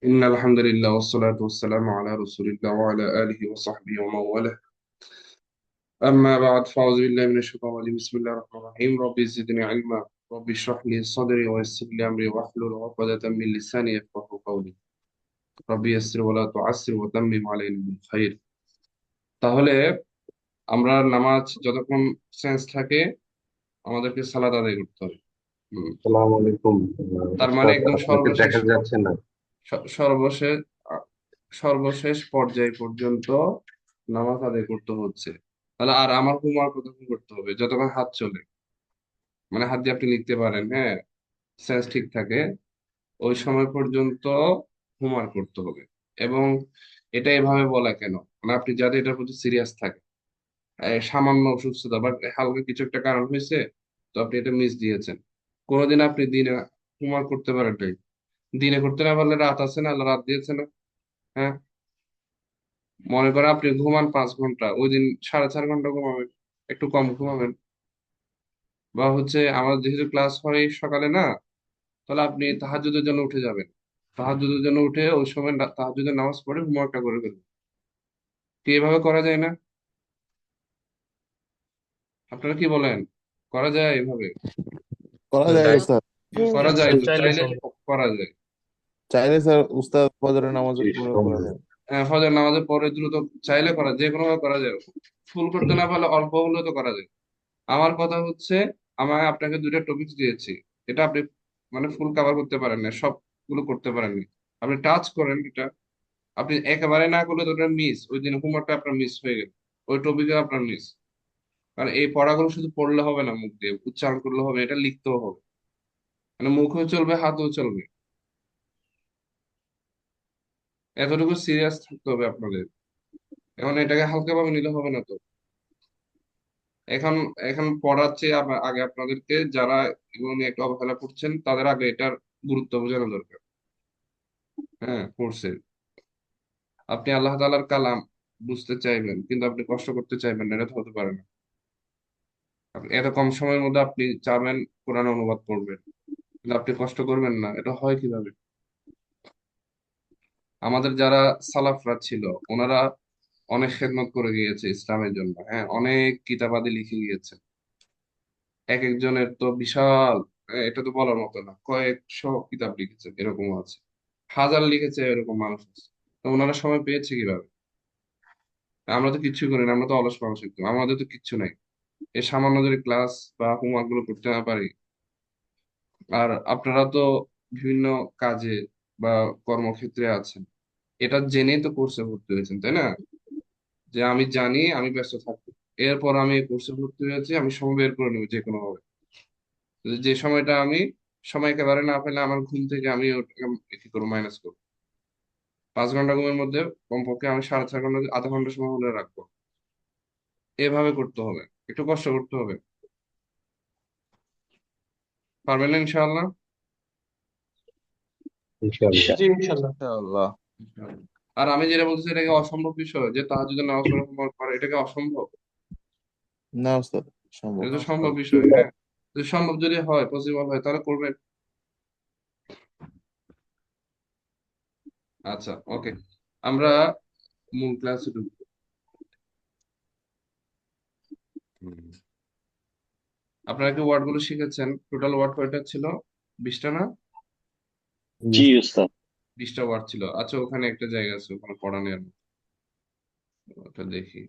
إن الحمد لله والصلاة والسلام على رسول الله وعلى آله وصحبه ومن والاه. أما بعد فأعوذ بالله من الشيطان الرجيم. بسم الله الرحمن الرحيم. ربي زدني علما، ربي اشرح لي صدري ويسر لي أمري واحلل عقدة من لساني يفقهوا قولي. ربي يسر ولا تعسر وتمم علينا بالخير. তাহলে আমরা নামাজ যতক্ষণ সেন্স থাকে আমাদেরকে সালাত আদায় করতে হবে। হুম। সালাম আলাইকুম। তার মানে উস্তাদ, একদম আপনাকে সর্বশেষ দেখা যাচ্ছে না। সর্বশেষ সর্বশেষ পর্যায় পর্যন্ত নামাজ আদায় করতে হচ্ছে। তাহলে আর আমার হোমওয়ার্ক কতক্ষণ করতে হবে? যতক্ষণ হাত চলে, মানে হাত দিয়ে আপনি লিখতে পারেন, হ্যাঁ, সেন্স ঠিক থাকে, ওই সময় পর্যন্ত হোমওয়ার্ক করতে হবে। এবং এটা এভাবে বলা কেন, মানে আপনি যাতে এটার প্রতি সিরিয়াস থাকে, সামান্য অসুস্থতা বা হালকা কিছু একটা কারণ হয়েছে, তো আপনি এটা মিস দিয়েছেন। কোনোদিন আপনি দিনে হোমওয়ার্ক করতে পারেন নাই, দিনে করতে না পারলে রাত আছে না, আল্লাহ রাত দিয়েছে না? হ্যাঁ, মনে করেন আপনি ঘুমান 5 ঘন্টা, ওই দিন 4.5 ঘন্টা ঘুমাবেন, একটু কম ঘুমাবেন। বা হচ্ছে আমার যেহেতু ক্লাস হয় সকালে না, তাহলে আপনি তাহাজ্জুদের জন্য উঠে যাবেন, তাহাজ্জুদের জন্য উঠে ওই সময় তাহাজ্জুদের নামাজ পড়ে হোমওয়ার্কটা করে ফেলবেন। কি এভাবে করা যায় না? আপনারা কি বলেন? করা যায় এভাবে? করা যায় চাই। উস্তাদ। জি করা যায় স্যার তো, চাইলে চাইলে সম্ভব। করা যায়। চাইলে স্যার উস্তাদ ফজরের জি, নামাজের পরে করে সম্ভব। দেন। ফজর নামাজের পরে দ্রুত, চাইলে করা, যে কোনো ভাবে করা যায়। ফুল করতে না পারলে অল্প হলেও তো করা যায়। আমার কথা হচ্ছে, আমার আপনাকে দুইটা টপিক দিয়েছি, এটা আপনি মানে ফুল কভার করতে পারেন না, সবগুলো করতে পারেননি। আপনি টাচ করেন এটা, আপনি একেবারে না করলে তো ওটা মিস, ওই দিন হোমওয়ার্কটা আপনার মিস হয়ে গেল, ওই টপিকে আপনার মিস। কারণ এই পড়াগুলো শুধু পড়লে হবে না, মুখ দিয়ে উচ্চারণ করলে হবে, এটা লিখতেও হবে। মানে মুখেও চলবে, হাতেও চলবে। এতটুকু সিরিয়াস থাকতে হবে আপনাদের। এখন এটাকে হালকা ভাবে নিলে হবে না তো। এখন এখন পড়াচ্ছে আগে আপনাদেরকে, যারা এগুলো নিয়ে একটু অবহেলা করছেন তাদের আগে এটার গুরুত্ব বোঝানো দরকার। হ্যাঁ, পড়ছে। আপনি আল্লাহ তাআলার কালাম বুঝতে চাইবেন, কিন্তু আপনি কষ্ট করতে চাইবেন না, এটা তো হতে পারে না। আপনি এত কম সময়ের মধ্যে আপনি চাবেন কোরআন অনুবাদ করবেন, কিন্তু আপনি কষ্ট করবেন না, এটা হয় কিভাবে? আমাদের যারা সালাফরা ছিল, ওনারা অনেক খেদমত করে গিয়েছে ইসলামের জন্য, হ্যাঁ, অনেক কিতাবাদি লিখে গিয়েছে। এক একজনের তো বিশাল, এটা তো বলার মতো না, কয়েকশো কিতাব লিখেছে, এরকম আছে, হাজার লিখেছে, এরকম মানুষ আছে। তো ওনারা সময় পেয়েছে কিভাবে? আমরা তো কিচ্ছু করি না, আমরা তো অলস মানুষ, একদম আমাদের তো কিচ্ছু নাই। এই সামান্য যদি ক্লাস বা হোমওয়ার্ক গুলো করতে না পারি। আর আপনারা তো বিভিন্ন কাজে বা কর্মক্ষেত্রে আছেন, এটা জেনেই তো কোর্সে ভর্তি হয়েছেন, তাই না? যে আমি জানি আমি ব্যস্ত থাকবো, এরপর আমি এই কোর্সে ভর্তি হয়েছি, আমি সময় বের করে নেবো যে কোনো ভাবে। যে সময়টা আমি সময় একেবারে না পেলে আমার ঘুম থেকে আমি ওটাকে কি করবো, মাইনাস করবো। 5 ঘন্টা ঘুমের মধ্যে কমপক্ষে আমি 4.5 ঘন্টা, আধা ঘন্টা সময় হলে রাখবো। এভাবে করতে হবে, একটু কষ্ট করতে হবে। পারবেন না ইনশাআল্লাহ? ইনশাআল্লাহ। জি ইনশাল্লাহ। ইনশাআল্লাহ। আর আমি যেটা বলছি, এটাকে অসম্ভব বিষয় যে তাহাজ্জুদের নামাজ পড়ে হোমওয়ার্ক করে, এটাকে অসম্ভব? না উস্তাদ, সম্ভব। এটা তো সম্ভব বিষয়, হ্যাঁ। যদি সম্ভব যদি হয়, পসিবল হয়, তাহলে করবেন। আচ্ছা, ওকে, আমরা মূল ক্লাসে ঢুকবো। হুম। আপনারা কি ওয়ার্ড গুলো শিখেছেন? টোটাল ওয়ার্ড কয়টা ছিল? 20টা না? জি। জি উস্তাদ। 20টা ওয়ার্ড ছিল। আচ্ছা, ওখানে একটা জায়গা আছে, ওখানে পড়া নেই, ওটা দেখি।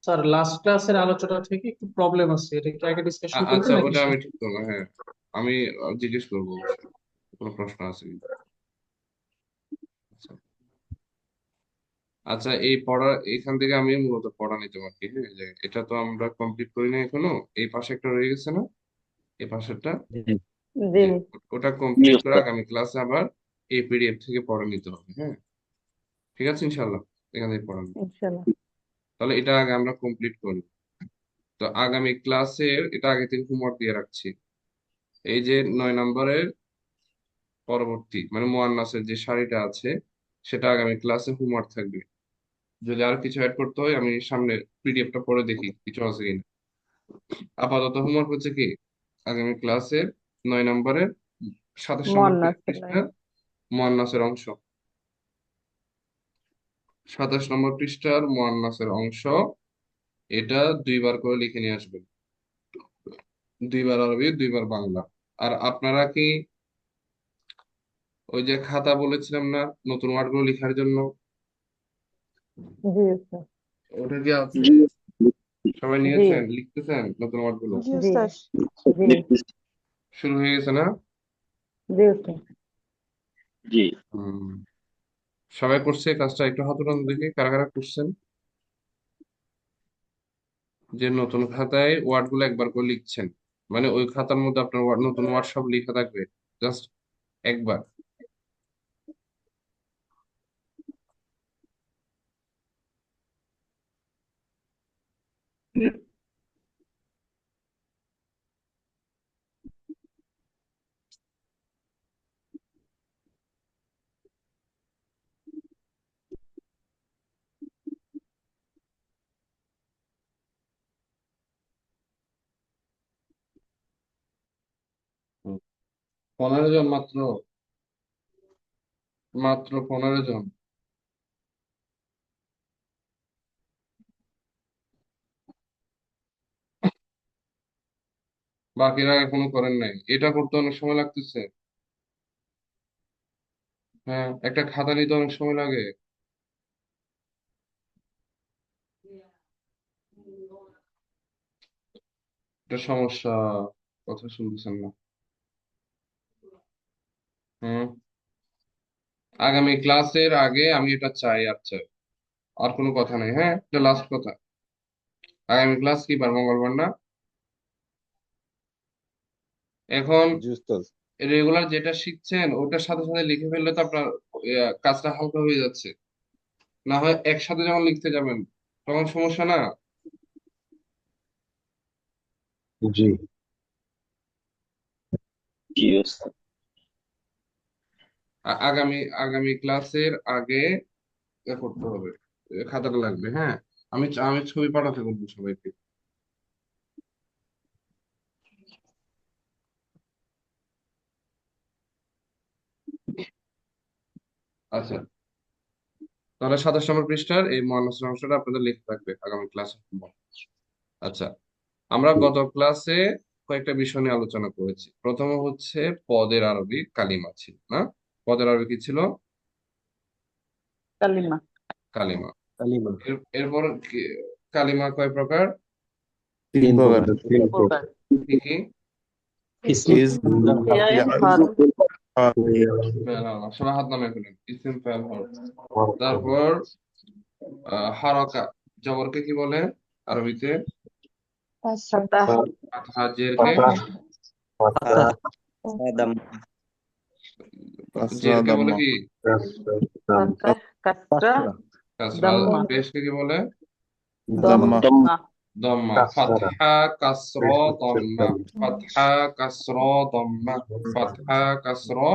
স্যার লাস্ট ক্লাসের আলোচনা থেকে একটু প্রবলেম আছে, এটা কি আগে ডিসকাশন করবেন আচ্ছা, নাকি ওটা আমি শেষ? ঠিক করবো, হ্যাঁ। আমি জিজ্ঞেস করবো অবশ্যই, কোনো প্রশ্ন আছে কি। আচ্ছা। আচ্ছা, এই পড়া, এখান থেকে আমি মূলত পড়া নিতে পারি, হ্যাঁ, যে এটা তো আমরা কমপ্লিট করি না এখনো। এই পাশে একটা রয়ে গেছে না, এই পাশেরটা? জি। জি। যে ওটা জি কমপ্লিট করে উস্তাদ। আগামী ক্লাসে আবার এই পিডিএফ থেকে পড়া নিতে হবে, হ্যাঁ। ঠিক আছে ইনশাল্লাহ, এখান থেকে পড়া নিতে। ইনশাল্লাহ। তাহলে এটা আগে আমরা কমপ্লিট করি। তো আগামী ক্লাসে এটা আগে থেকে হোমওয়ার্ক দিয়ে রাখছি। এই যে 9 নম্বরের পরবর্তী মানে মুয়ান্নাসের যে সারিটা আছে, সেটা আগামী ক্লাসে হোমওয়ার্ক থাকবে। যদি আর কিছু অ্যাড করতে হয়, আমি সামনে পিডিএফটা পড়ে দেখি কিছু আছে কিনা। আপাতত হোমওয়ার্ক হচ্ছে কি, আগামী ক্লাসের 9 নম্বরের 27 নম্বর মুয়ান্নাস পৃষ্ঠার মুয়ান্নাসের অংশ, 27 নম্বর পৃষ্ঠার মুয়ান্নাসের অংশ, এটা 2বার করে লিখে নিয়ে আসবেন, 2বার আরবি 2বার বাংলা। আর আপনারা কি ওই যে খাতা বলেছিলাম না নতুন ওয়ার্ডগুলো লেখার জন্য, জি স্যার। ওটা কি আছে? সবাই জি নিয়েছেন, লিখতেছেন নতুন ওয়ার্ডগুলো? জি জি স্যার। জি শুরু হয়ে গেছে না? জি স্যার। জি। হুম। সবাই করছে কাজটা? একটু হাত উঠান দেখি কারা কারা করছেন। যে নতুন খাতায় ওয়ার্ডগুলো একবার করে লিখছেন, মানে ওই খাতার মধ্যে আপনার নতুন ওয়ার্ড সব লেখা থাকবে, জাস্ট একবার। হুম। 15 জন মাত্র, মাত্র 15 জন। বাকিরা এখনো করেন নাই, এটা করতে অনেক সময় লাগতেছে। হ্যাঁ, একটা খাতা নিতে অনেক সময় লাগে। এটা সমস্যা, কথা শুনতেছেন না। হুম। আগামী ক্লাসের আগে আমি এটা চাই, আর চাই, আর কোনো কথা নেই। হ্যাঁ, এটা লাস্ট কথা। আগামী ক্লাস কি বার? মঙ্গলবার না? এখন জি উস্তাদ। রেগুলার যেটা শিখছেন ওটার সাথে সাথে লিখে ফেললে তো আপনার কাজটা হালকা হয়ে যাচ্ছে। না হয় একসাথে যখন লিখতে যাবেন তখন সমস্যা না? জি। জি ওস্তাদ। আগামী আগামী ক্লাসের আগে এ করতে হবে, খাতাটা লাগবে। হ্যাঁ, আমি ছবি পাঠাতে বলবো সবাইকে। আচ্ছা, তাহলে 27 নম্বর পৃষ্ঠার এই মহানসের অংশটা আপনাদের লিখতে থাকবে আগামী ক্লাসে। আচ্ছা, আমরা গত ক্লাসে কয়েকটা বিষয় নিয়ে আলোচনা করেছি। প্রথম হচ্ছে পদের আরবি কালিমা ছিল না? পদের আরবি কি ছিল? কালিমা। কালিমা। কালিমা। এরপর কালিমা কয় প্রকার? 3 প্রকার। তিন প্রকার। কি কি? ইসম, ইজ, ফিয়াল, ইয়াল, হরফ। সবাই হাত নামে ফেলেন। ইসিম ফাইল হরফ। তারপর হারাকা, জবরকে কি বলে আরবিতে? ফাতাহ। ফাতহা। জেরকে? ফাতাহ, কাসরা, জেরকে বলে দাম্মা। কি? ফাতাহ, কাসরা, কাসরা। দাম্মা, পেশকে কি বলে? দাম্মা। দম্মা। দম্মা। কাসরা, ফাতহা কাসরা দম্মা। ফাতহা কাসরা দম্মা। ফাতহা কাসরা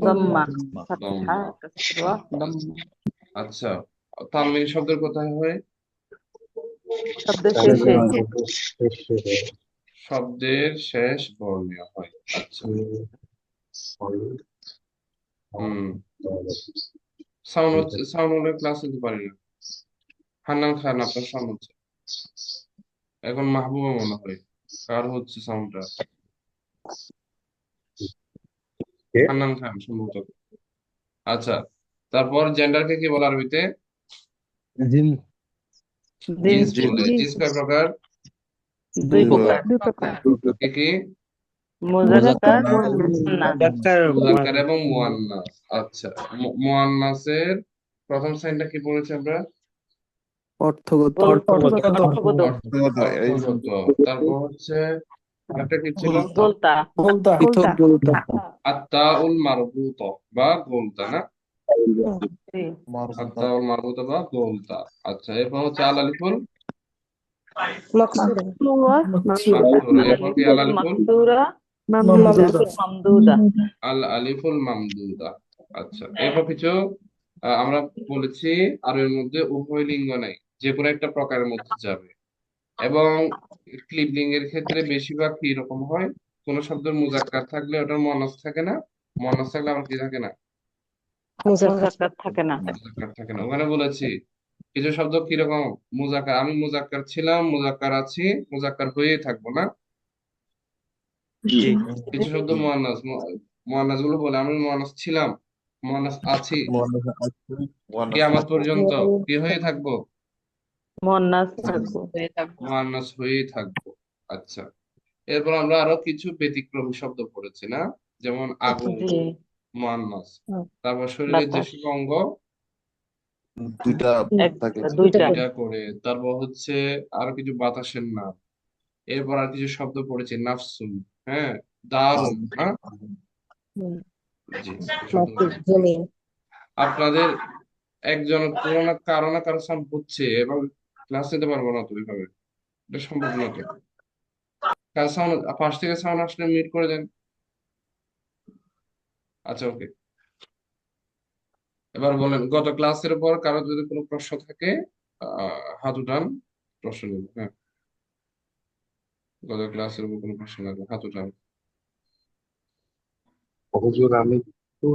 দম্মা। ফাতহা, দম্মা। কাসরা, দম্মা। আচ্ছা, তানবিন শব্দের কোথায় হয়? শব্দের শেষে। শব্দের শেষ বর্ণীয় হয়। আচ্ছা। হুম। সাউন্ড হলে ক্লাস নিতে পারি না। হান্নান খান, আপনার সাউন্ড হচ্ছে। এখন মাহবুবা মনে হয়, কার হচ্ছে সাউন্ডটা? হান্নান খান সম্ভবত। আচ্ছা, তারপর জেন্ডারকে কি বলে আরবিতে? জিন্স জিন্স জিন। বলে। জিন্স কয় প্রকার? 2 প্রকার। প্রকার। কি কি? মুযাক্কার, মুয়ান্নাস। মুযাক্কার এবং মুয়ান্নাস। আচ্ছা, মুয়ান্নাসের প্রথম সাইনটা কি বলেছি আমরা? অর্থগত। অর্থগত। অর্থগত, এই অর্থগত। তারপর হচ্ছে আরেকটা কি ছিল? গোলতা। পৃথক গোলতা। আত্তাউল মারবুত বা গোলতা না? জি। মারফুতা। আত্তাউল মারবুত বা গোলতা। আচ্ছা, এরপর হচ্ছে আল আলিফুল মাকসুরা। মাকসুরা। এরপর কি আল আলিফুল আলিফুল? মাকসুরা, মামদুদা। আলিফুল মামদুদা। আল আলিফুল মামদুদা। আচ্ছা, এরপর কিছু আমরা বলেছি আর এর মধ্যে উভয় লিঙ্গ নাই, যে কোনো একটা প্রকারের মধ্যে যাবে। এবং ক্লিবলিং এর ক্ষেত্রে বেশিরভাগ কি রকম হয়, কোন শব্দের মুজাক্কার থাকলে ওটার মুয়ান্নাস থাকে না, মুয়ান্নাস থাকলে আবার কি থাকে না, মুজাক্কার থাকে না। মুজাক্কার থাকে না। ওখানে বলেছি কিছু শব্দ কিরকম মুজাক্কার, আমি মুজাক্কার ছিলাম, মুজাক্কার আছি, মুজাক্কার হয়েই থাকবো না। জি কিছু শব্দ মুয়ান্নাস, মুয়ান্নাস গুলো বলে আমি মুয়ান্নাস ছিলাম, মুয়ান্নাস আছি, মুয়ান্নাস আছে, মুয়ান্নাস কিয়ামত থাকবে। পর্যন্ত কি হয়ে থাকবো, মুয়ান্নাস থাকবো। মুয়ান্নাস হয়েই থাকবো। আচ্ছা, এরপর আমরা আরো কিছু ব্যতিক্রমী শব্দ পড়েছি না, যেমন আগুন জি। মুয়ান্নাস, হুম, তারপর শরীরের বাতাস। যেসব অঙ্গ দুইটা একটা থাকে। দুইটা। দুইটা করে, তারপর হচ্ছে আরো কিছু বাতাসের নাম, এরপর আর কিছু শব্দ পড়েছি নাফসুন, হ্যাঁ, দারুন না, হুম, জি এই শব্দগুলো। জমিন। আপনাদের একজন কোনো না কারো সাউন্ড হচ্ছে এবং ক্লাস নিতে পারবো না তো এইভাবে, এটা সম্ভব না তো। কার সাউন্ড পাশ থেকে সাউন্ড আসলে মিউট করে দেন। আচ্ছা ওকে, এবার বলেন গত ক্লাসের উপর কারো যদি কোনো প্রশ্ন থাকে হাত উঠান, প্রশ্ন নেব। হ্যাঁ, গত ক্লাসের উপর কোনো প্রশ্ন লাগবে হাত উঠান। হুজুর আমি একটু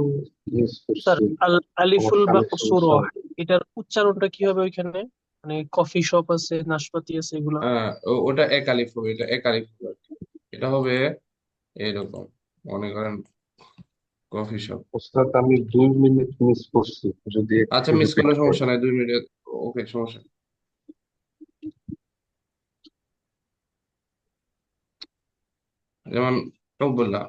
মিস স্যার, করছি, আমার আলিফুল কানে মাকসুরা, সমস্যা। এটার উচ্চারণটা কি হবে ওইখানে? মানে কফি শপ আছে, নাশপাতি আছে, এগুলা। ওটা এক আলিফ হবে, এটা এক আলিফ হবে আর কি। এটা হবে এরকম, মনে করেন কফি শপ। ওস্তাদ আমি 2 মিনিট মিস করছি, যদি আচ্ছা একটু মিস রিপিট করলে করেন। সমস্যা নাই, 2 মিনিট, ওকে সমস্যা নেই। যেমন রব্বুল্লাহ,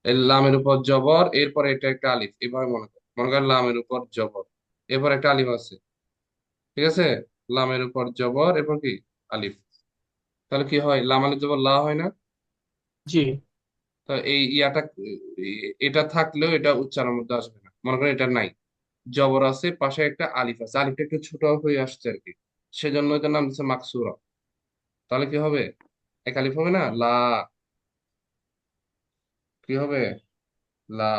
এই লামের উপর জবর, এরপর এটা একটা আলিফ, এভাবে মনে করেন লামের উপর জবর, এরপর একটা আলিফ আছে, ঠিক আছে, লামের উপর জবর এরপর কি আলিফ, তাহলে কি হয়, লাম আলিফ জবর লা হয় না। জি তো এই ইয়াটা এটা থাকলেও এটা উচ্চারণের মধ্যে আসবে না, মনে করেন এটা নাই, জবর আছে, পাশে একটা আলিফ আছে, আলিফটা একটু ছোট হয়ে আসছে আর কি, সেজন্য এটার নাম দিচ্ছে মাকসুরা। তাহলে কি হবে, এক আলিফ হবে না, লা, কি হবে, লা।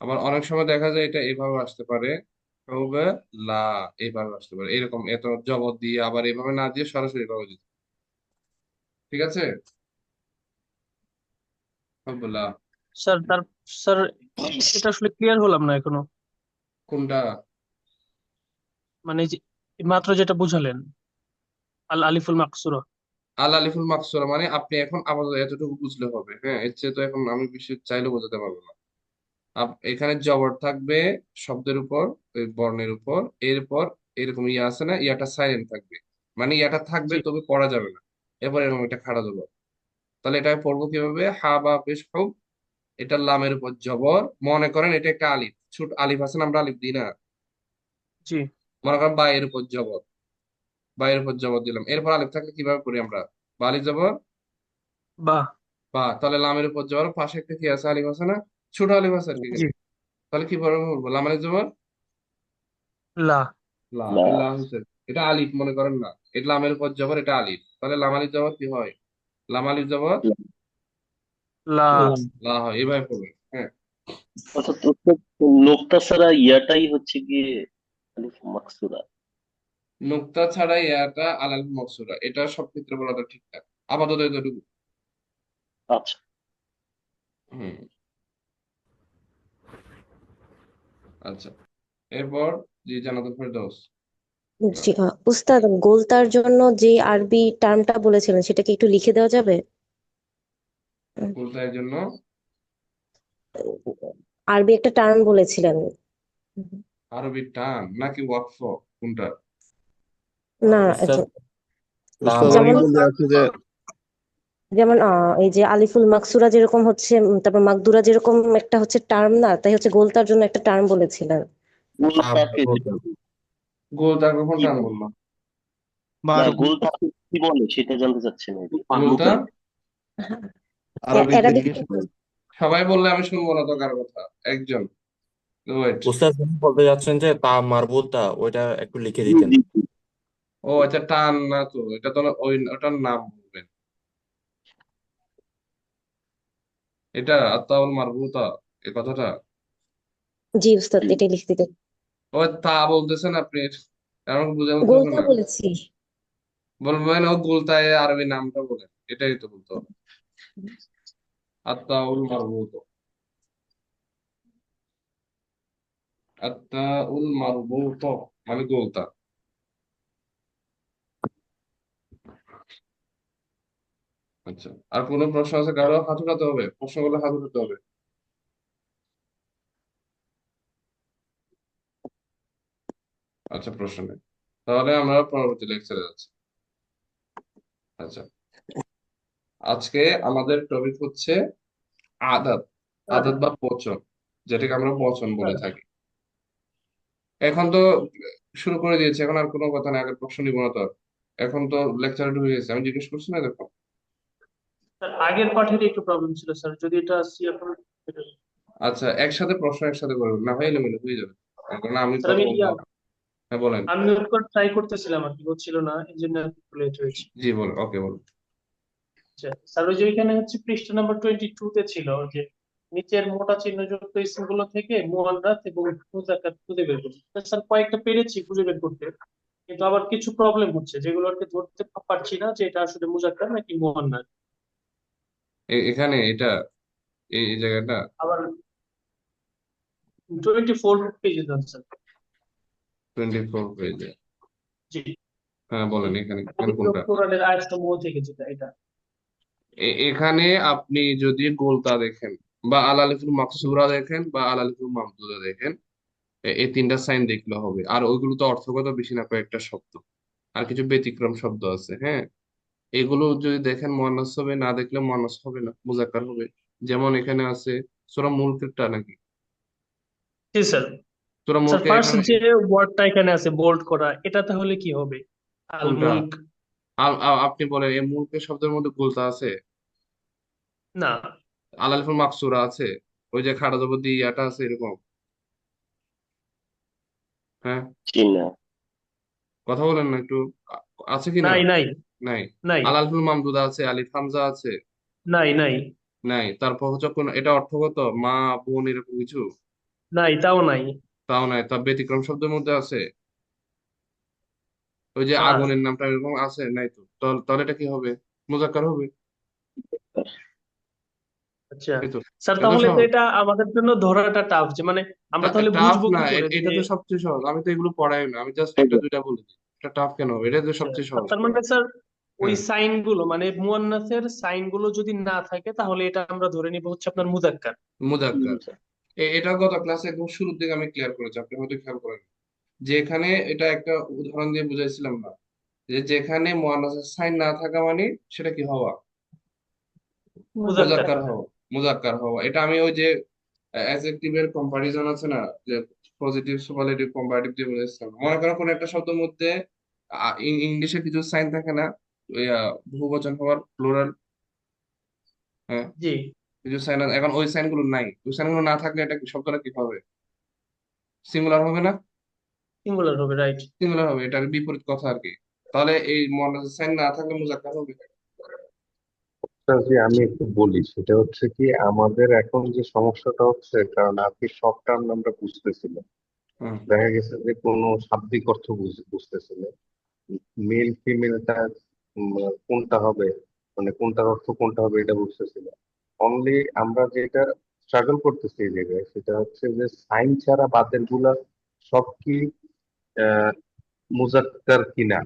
আবার অনেক সময় দেখা যায় এটা এভাবে আসতে পারে, হবে লা, এইভাবে আসতে পারে, এরকম এত জবর দিয়ে আবার এভাবে না দিয়ে সরাসরি এভাবে দিতে, ঠিক আছে, হবে লা। স্যার। স্যার, এটা আসলে ক্লিয়ার হলাম না এখনো। কোনটা, মানে যে মাত্র যেটা বুঝালেন, আলিফুল মাকসুরা। আল আলিফুল মাকসুরা মানে আপনি এখন আপাতত এতটুকু বুঝলে হবে, হ্যাঁ, এর চেয়ে তো এখন আমি বেশি চাইলেও বোঝাতে পারবো না। এখানে জবর থাকবে শব্দের উপর, ওই বর্ণের উপর, এরপর এরকম ইয়া আছে না, ইয়াটা সাইলেন্ট থাকবে, মানে ইয়াটা থাকবে জি তবে পড়া যাবে না, এরপর এরকম একটা খাড়া জবর। তাহলে এটা পড়বো কিভাবে, হা বা পেশ হোক, এটা লামের উপর জবর, মনে করেন এটা একটা আলিফ, ছোট আলিফ আছে না, আমরা আলিফ দিই না, জি। মনে করেন বা এর উপর জবর, বা এর উপর জবর দিলাম, এরপর আলিফ থাকলে কিভাবে করি আমরা, বা আলিফ জবর বাহ। বা, তাহলে লামের উপর জবর, পাশে একটা কি আছে, আলিফ আছে না, ছোট আলিফ আছে আর কি জি। এখানে। তাহলে কি বলবো, লাম আলিফ জবর লা। লা, না এই লা হচ্ছে, এটা আলিফ মনে করেন না, এটা লামের উপর জবর, এটা আলিফ, তাহলে লাম আলিফ জবর কি হয়, লাম আলিফ জবর লা। লা হয়, এইভাবে পড়বেন, হ্যাঁ। অর্থাৎ ওস্তাদ নোক্তা ছাড়া ইয়াটাই হচ্ছে গিয়ে আলিফ মাকসুরা। নুক্তা ছাড়াই এটা আলাল মকসুরা, এটা সব ক্ষেত্রে বলাটা ঠিকঠাক, আপাতত এতটুকু। আচ্ছা হুম, আচ্ছা, এরপর জি জানাতুল ফেরদৌস। জি উস্তাদ, গোলতার জন্য যে আরবি টার্মটা বলেছিলেন সেটা কি একটু লিখে দেওয়া যাবে? উম, কোথায় জন্য, আরবি একটা টার্ম বলেছিলেন। আরবি টান নাকি ওয়াকফ, কোনটা, না, উস্তাদ লাম উস্তাদ যেমন অনেকগুলি আছে যে যেমন এই যে আলিফুল মাকসুরা যেরকম হচ্ছে, তারপর মাকদুরা যেরকম একটা হচ্ছে টার্ম, না তাই হচ্ছে গোলতার জন্য একটা টার্ম বলেছিলেন। গোল লাম তাকে বলতে গোল তার কখন কি টান বলে? বললাম, না গোল তাকে কি বলে সেটা জানতে চাচ্ছি না। গোলটা আরবিতে অ্যারাবিক। জিজ্ঞেস করেন। সবাই বললে আমি শুনবো না তো কারো কথা, একজন ওয়েট। উস্তাদ যখন বলতে যাচ্ছেন যে তা মারবুতা, ওইটা একটু লিখে জি, দিতেন। জি, জি। ও আচ্ছা, টান না তো, এটা তো ওই ওটার নাম বলবেন, এটা আত্মাউল মারবুতা, এই কথাটা, জি উস্তাদ, এটাই লিখতে দিন। ও তা বলতেছেন আপনি, আমাকে বুঝে বলতে হবে গোলতা না, বলেছি। বলবেন ও গোলতায় আরবি নামটা বলেন, এটাই তো বলতে হবে। আত্তাউল মারবুত, আত্তাউল মারবুত মানে গোলতা। আচ্ছা, আর কোনো প্রশ্ন আছে কারো? হাত উঠাতে হবে, প্রশ্ন করলে হাত উঠাতে হবে। আচ্ছা, প্রশ্ন নেই, তাহলে আমরা পরবর্তী লেকচারে যাচ্ছি। আচ্ছা, আজকে আমাদের টপিক হচ্ছে আদাত, আদাত বা বচন, যেটাকে আমরা বচন বলে থাকি। এখন তো শুরু করে দিয়েছি, এখন আর কোনো কথা নেই, আগের প্রশ্ন নিব না তো আর। এখন তো লেকচারে ঢুকে গেছে, আমি জিজ্ঞেস করছি না, দেখো। স্যার আগের পাঠেরই একটু প্রবলেম ছিল স্যার, যদি এটা আসছি এখন আচ্ছা, একসাথে প্রশ্ন একসাথে করবেন না, হয় এলোমেলো হয়ে যাবে, কারণ আমি স্যার কথা আমি বলবো। হ্যাঁ বলেন। আনমিউট করে ট্রাই করতেছিলাম আর কি, হচ্ছিল না, এই জন্য লেট হয়েছে। জি বলেন, ওকে বলুন। আচ্ছা স্যার, ওই যে এখানে হচ্ছে পৃষ্ঠা নাম্বার 22 তে ছিল যে নিচের মোটা চিহ্নযুক্ত স্থানগুলো থেকে মুয়ান্নাথ এবং মুযাক্কার খুঁজে বের করতে। তো স্যার কয়েকটা পেরেছি খুঁজে বের করতে, কিন্তু আবার কিছু প্রবলেম হচ্ছে যেগুলোকে ধরতে পারছি না যে এটা আসলে মুযাক্কার নাকি মুয়ান্নাথ। এখানে এটা, এই জায়গাটা আবার 24 পেজে যান স্যার। 24 পেজে। জি, হ্যাঁ বলেন, এখানে এখানে পবিত্র কোনটা? কোরআনের আয়াতসমূহ থেকে যেটা এটা। এখানে আপনি যদি গোলতা দেখেন বা আলালিফুল মাকসুরা দেখেন বা আলালিফুল মামদুদা দেখেন, এই তিনটা সাইন দেখলে হবে। আর ওইগুলো তো অর্থগত বেশি না, কয়েকটা শব্দ আর কিছু ব্যতিক্রম শব্দ আছে, হ্যাঁ। এগুলো যদি দেখেন মুয়ান্নাস হবে, না দেখলে মুয়ান্নাস হবে না, মুজাক্কার হবে। যেমন এখানে আছে সূরা মুলকেরটা নাকি, জি স্যার। সূরা স্যার মুলকের ফার্স্ট এখানে যে ওয়ার্ডটা এখানে আছে বোল্ড করা, এটা তাহলে কি হবে? আল কোনটা? মুলক। আপনি বলেন, এই মুলকের শব্দের মধ্যে গোলতা আছে? না। আলালিফুল মাকসুরা আছে? ওই যে খাড়া জবর দিয়ে ইয়াটা আছে এরকম? হ্যাঁ, জি না। কথা বলেন না একটু। আছে কি না? নাই নাই নাই। নাই আলালিফুল মামদুদা আছে, আলিফ হামজা আছে? নাই নাই নাই। তারপর হচ্ছে কোন, এটা অর্থগত মা বোন এরকম কিছু? নাই, তাও নাই। তাও নাই। তার ব্যতিক্রম শব্দের মধ্যে আছে? ওই যে স্যার আগুনের নামটা এরকম আছে? নাই তো। তাহলে এটা কি হবে? মুজাক্কার হবে। আচ্ছা এই তো, স্যার, এত তাহলে তো সহজ। এটা আমাদের জন্য ধরাটা টাফ, যে মানে আমরা তাহলে টাফ বুঝবো না, কি করে এটা যে তো সবচেয়ে সহজ। আমি তো এগুলো পড়াই না, আমি জাস্ট একটা দুইটা বলে দিই। এটা টাফ কেন হবে? এটা তো আচ্ছা, সবচেয়ে সহজ তার পড়া। মানে স্যার ওই হ্যাঁ, সাইন গুলো মানে মুয়ান্নাসের সাইন গুলো যদি না থাকে তাহলে এটা আমরা ধরে নিব হচ্ছে আপনার মুযাক্কার। মুজাক্কার। স্যার। এটা গত ক্লাসে একদম শুরুর দিকে আমি ক্লিয়ার করেছি, আপনি হয়তো খেয়াল করেন। যে এখানে এটা একটা উদাহরণ দিয়ে বুঝাইছিলাম না, যে যেখানে মুয়ান্নাসের সাইন না থাকা মানে সেটা কি হওয়া? মুযাক্কার। মুজাক্কার হওয়া। মুজাক্কার হওয়া, এটা আমি ওই যে অ্যাডজেক্টিভের কম্পারিজন আছে না, যে পজিটিভ সুপারলেটিভ কম্পারেটিভ দিয়ে বুঝাইছিলাম। মনে করো কোন একটা শব্দের মধ্যে ইংলিশে কিছু সাইন থাকে না, ওই বহুবচন হওয়ার, প্লুরাল, হ্যাঁ, জি, কিছু সাইন। এখন ওই সাইন গুলো নাই, ওই সাইন গুলো না থাকলে এটা শব্দটা কি হবে? সিঙ্গুলার হবে না? সিঙ্গুলার হবে, রাইট। সিঙ্গুলার হবে, এটার বিপরীত কথা আর কি। তাহলে এই মুয়ান্নাসের সাইন না থাকলে মুজাক্কার হবে। জি, আমি একটু বলি, সেটা হচ্ছে কি আমাদের এখন যে সমস্যাটা হচ্ছে, কারণ আপনি সব টার্ম আমরা বুঝতেছিলাম, হুম। দেখা গেছে যে কোনো শাব্দিক অর্থ বুঝতেছিলেন, মেল ফিমেলটা কোনটা হবে, মানে কোনটার অর্থ কোনটা হবে এটা বুঝতেছিলাম। অনলি আমরা যেটা স্ট্রাগল করতেছি এই জায়গায়, সেটা হচ্ছে যে সাইন ছাড়া বাদের গুলা সব কি আহ মুজাক্কার কিনা,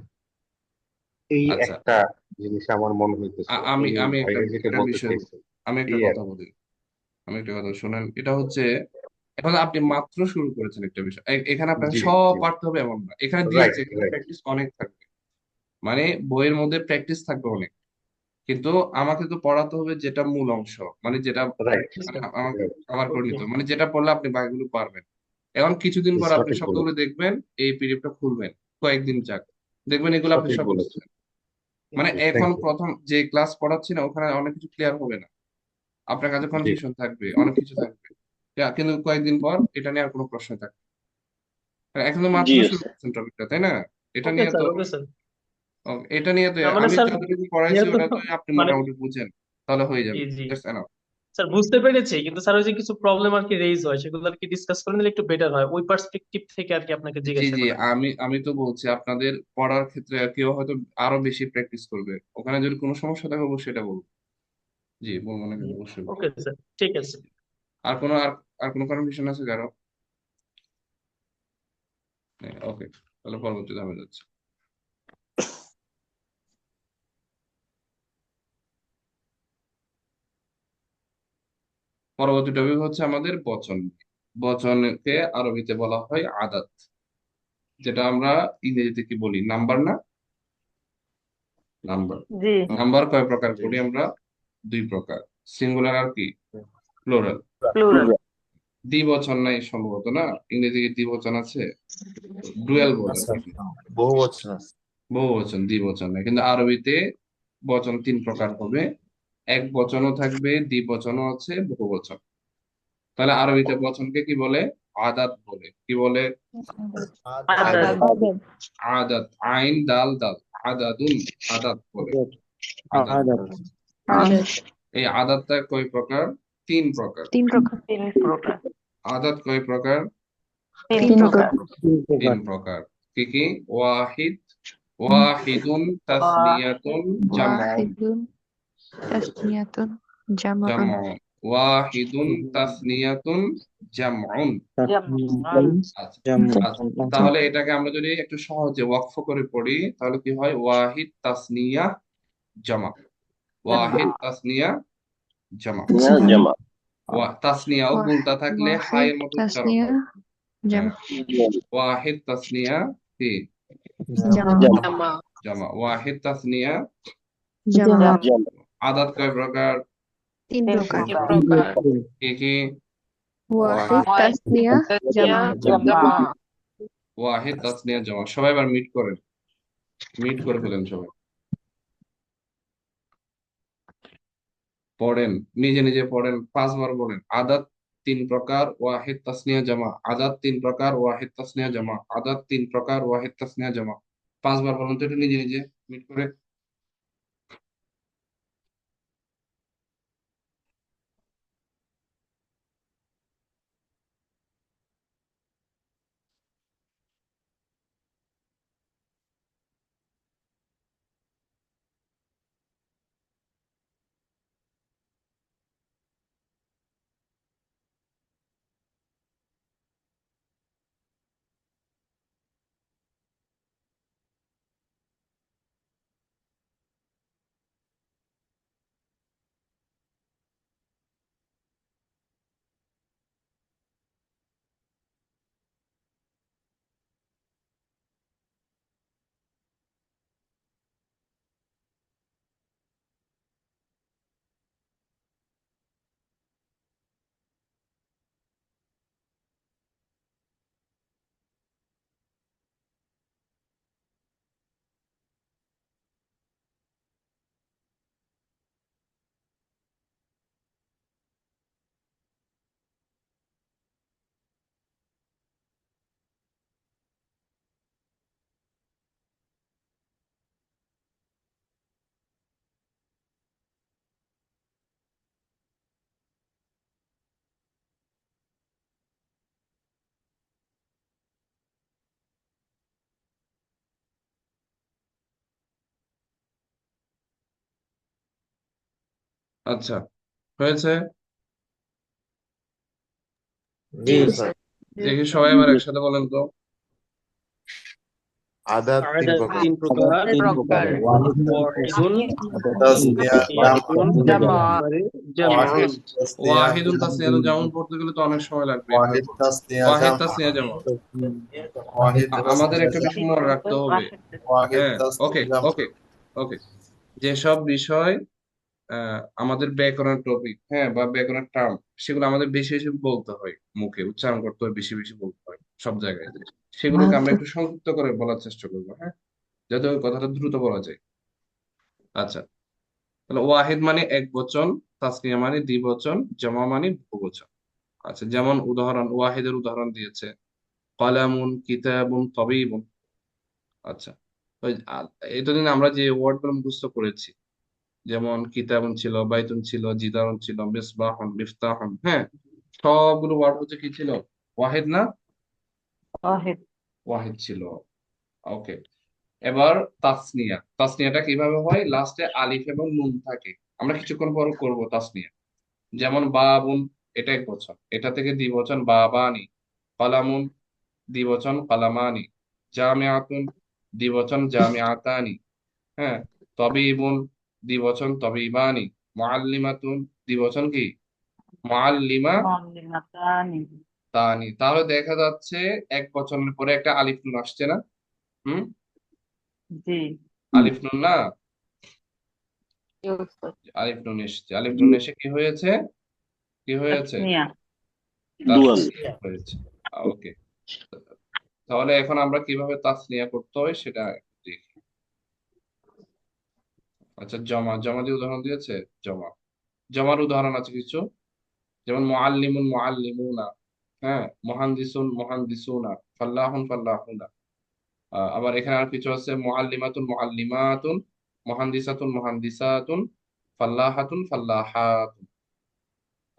এই আচ্ছা, একটা জিনিস আমার মনে হইতেছে, আমি উনি আমি একটা ভাইয়া যেটা একটা বলতে বিষয় বলি, চাইছেন। আমি একটা এই আর কথা বলি, আমি একটা কথা শুনেন। এটা হচ্ছে, এখন আপনি মাত্র শুরু করেছেন একটা বিষয়, এখানে কি। আপনাকে জি সব জি, পারতে হবে এমন না, এখানে দিয়েছে, রাইট এখানে রাইট প্র্যাকটিস অনেক থাকবে। মানে বইয়ের মধ্যে প্র্যাকটিস থাকবে অনেক, কিন্তু আমাকে তো পড়াতে হবে যেটা মূল অংশ, মানে যেটা রাইট মানে আমাকে রাইট, কভার করে ওকে। নিতে হবে, মানে যেটা পড়লে আপনি বাকিগুলো পারবেন। এখন কিছুদিন পর আপনি সঠিক শব্দগুলো বলেছেন, দেখবেন, এই পিডিএফটা খুলবেন, কয়েকদিন যাক, দেখবেন এগুলো আপনি সঠিক সব বলেছেন। বুঝছেন। মানে এখন থ্যাংক ইউ। প্রথম যে ক্লাস পড়াচ্ছি না, ওখানে অনেক কিছু ক্লিয়ার হবে না, আপনার কাছে জি কনফিউশন থাকবে, অনেক কিছু থাকবে। কিন্তু কয়েকদিন পর এটা নিয়ে আর কোনো প্রশ্ন থাকবে না। আর এখন তো মাত্র জি শুরু স্যার। করছেন টপিকটা, তাই না? এটা ওকে নিয়ে তো স্যার, ওকে স্যার। এটা নিয়ে তো না মানে আমি স্যার যতটুকু পড়াইছি যেহেতু ওটা তো আপনি মানে মোটামুটি বুঝেন, তাহলে হয়ে জি যাবে। জি That's enough. স্যার বুঝতে পেরেছি, কিন্তু স্যার ওই যে কিছু প্রবলেম আর কি রেইজ হয়, সেগুলো আর কি ডিসকাস করে নিলে একটু বেটার হয়, ওই পার্সপেক্টিভ থেকে আর কি আপনাকে জি জিজ্ঞাসা জি, করা। আমি তো বলছি আপনাদের পড়ার ক্ষেত্রে কেউ হয়তো আরো বেশি প্র্যাকটিস করবে, ওখানে যদি কোনো সমস্যা থাকে অবশ্যই এটা বলবো। জি, বলবো না কিন্তু অবশ্যই বলবো। ওকে স্যার, ঠিক আছে। আর কোনো আর কোনো কনফিউশন আছে কারো? ওকে, তাহলে পরবর্তীতে আমি যাচ্ছি। পরবর্তী টপিক হচ্ছে আমাদের বচন। বচনকে আরবিতে বলা হয় আদাত, যেটা আমরা ইংরেজিতে কি বলি, নাম্বার না? নাম্বার। জি। নাম্বার কয় প্রকার জি। করি আমরা? দুই প্রকার, সিঙ্গুলার আর কি প্লুরাল। প্লুরাল। দ্বিবচন নাই সম্ভবত, না? ইংরেজিতে দ্বিবচন আছে, ডুয়াল বলে আচ্ছা, নাকি? বহু বছর আছে। বহুবচন, দ্বিবচন নাই, কিন্তু আরবিতে বচন তিন প্রকার হবে, এক বচনও থাকবে, দ্বিবচনও আছে, বহুবচন। তাহলে আরবিতে বচনকে কি বলে? আদাত বলে। কি বলে? আদাদ। আদাত, আইন দাল দাল, আদাদুন, আদাত বলে। আদাত। আদাত। এই আদাতটা কয় প্রকার? তিন প্রকার। তিন প্রকার। আদাত কয় প্রকার? তিন প্রকার। তিন প্রকার। কি কি? ওয়াহিদ, ওয়াহিদুন, তাসনিয়াতুন, জামউন। তাসনিয়াতুন জামাআন জামউন, ওয়াহিদুন, তাসনিয়াতুন, জামউন। আচ্ছা, তাহলে এটাকে আমরা যদি একটু সহজে ওয়াকফ করে পড়ি তাহলে কি হয়? ওয়াহিদ, তাসনিয়া, জামা। ওয়াহিদ, তাসনিয়া, জামা। জামা। তাসনিয়া ও গুণটা থাকলে ওয়াহিদ হায়ের মতো উচ্চারণ তাসনিয়া হয়। হ্যাঁ, জামা ওয়াহিদ, তাসনিয়া, কি? জামা জামা। ওয়াহিদ, তাসনিয়া, জামা জামা। আদাত কয় প্রকার? তিন প্রকার কি কি? ওয়াহিদ তাসনিয়া জামা ওয়াহিদ, তাসনিয়া, জামা। সবাই এবার মিট করেন, মিট করে ফেলেন সবাই, পড়েন, নিজে নিজে পড়েন, 5 বার বলেন। আদাত তিন প্রকার, ওয়াহিদ, তাসনিয়া, জামা। আদাত তিন প্রকার, ওয়াহিদ, তাসনিয়া, জামা। আদাত তিন প্রকার, ওয়াহিদ, তাসনিয়া, জামা। 5 বার বলুন তো একটু নিজে নিজে মিট করে। আচ্ছা, হয়েছে? জি স্যার। দেখি সবাই এবার একসাথে বলেন তো। আদাত তিন আদাত প্রকার। তিন প্রকার, ওয়াহিদুন, তাসনিয়াতুন, জামা জামউন। ওয়াহিদুন, তাসনিয়াতুন, জামুন পড়তে গেলে তো অনেক সময় লাগবে। ওয়াহিদ, তাসনিয়া, জামা। আমাদের একটা বিষয় মনে রাখতে হবে। হ্যাঁ, ওকে ওকে ওকে, যেসব বিষয় আমাদের ব্যাকরণ টপিক, হ্যাঁ, বা ব্যাকরণ টার্ম, সেগুলো আমাদের বেশি বেশি বলতে হয়, মুখে উচ্চারণ করতে হয়, বেশি বেশি বলতে হয় সব জায়গায়। সেগুলোকে আমরা একটু সংক্ষিপ্ত করে বলার চেষ্টা করবো, হ্যাঁ, যাতে ওই কথাটা দ্রুত বলা যায়। আচ্ছা, তাহলে ওয়াহিদ মানে এক বচন, তাসনিয়া মানে দ্বিবচন, জামা মানে বহুবচন। আচ্ছা, যেমন উদাহরণ, ওয়াহিদের উদাহরণ দিয়েছে, কলামুন, কিতাবুন, তবিবুন। আচ্ছা, ওই এতদিন আমরা যে ওয়ার্ড গুলো মুখস্থ করেছি, যেমন কিতাবুন ছিল, বাইতুন ছিল, জিদারুন ছিল, মিসবাহুন, মিফতাহুন, হ্যাঁ, সবগুলো ওয়ার্ড হচ্ছে কি ছিল? ওয়াহিদ না? ওয়াহিদ। ওয়াহিদ ছিল। ওকে, এবার তাসনিয়া। তাসনিয়াটা কিভাবে হয়? লাস্টে আলিফ এবং নুন থাকে। আমরা কিছুক্ষণ পর করব তাসনিয়া। যেমন বাবুন, এটা এক বচন, এটা থেকে দ্বিবচন বাবানি। কলামুন, দ্বিবচন কলামানি। জামিআতুন, দ্বিবচন জামিআতানি। হ্যাঁ, তবিবুন, দ্বিবচন তবিবানি। মুআল্লিমাতুন, দ্বিবচন কি? মুআল্লিমা মুআল্লিমাতানি। তানি। তাহলে দেখা যাচ্ছে এক বচনের পরে একটা আলিফ নুন আসছে না? হুম, জি। আলিফ নুন না? জি উস্তাদ। আলিফ নুন এসেছে, আলিফ নুন এসে কি হয়েছে? কি হয়েছে? তাসনিয়া। দুয়াল। তাসনিয়া হয়েছে। ওকে, তাহলে এখন আমরা কিভাবে তাসনিয়া করতে হয় সেটা দেখি। আচ্ছা, জমা, জমা দিয়ে উদাহরণ দিয়েছে। জমা, জমার উদাহরণ আছে কিছু, যেমন মুআল্লিমুন মুআল্লিমুনা, হ্যাঁ, মুহান্দিসুন মুহান্দিসুনা, ফাল্লাহুন ফাল্লাহুনা। আবার এখানে আর কিছু আছে, মুআল্লিমাতুন মুআল্লিমাতুন, মুহান্দিসাতুন মুহান্দিসাতুন, ফাল্লাহাতুন ফাল্লাহাতুন।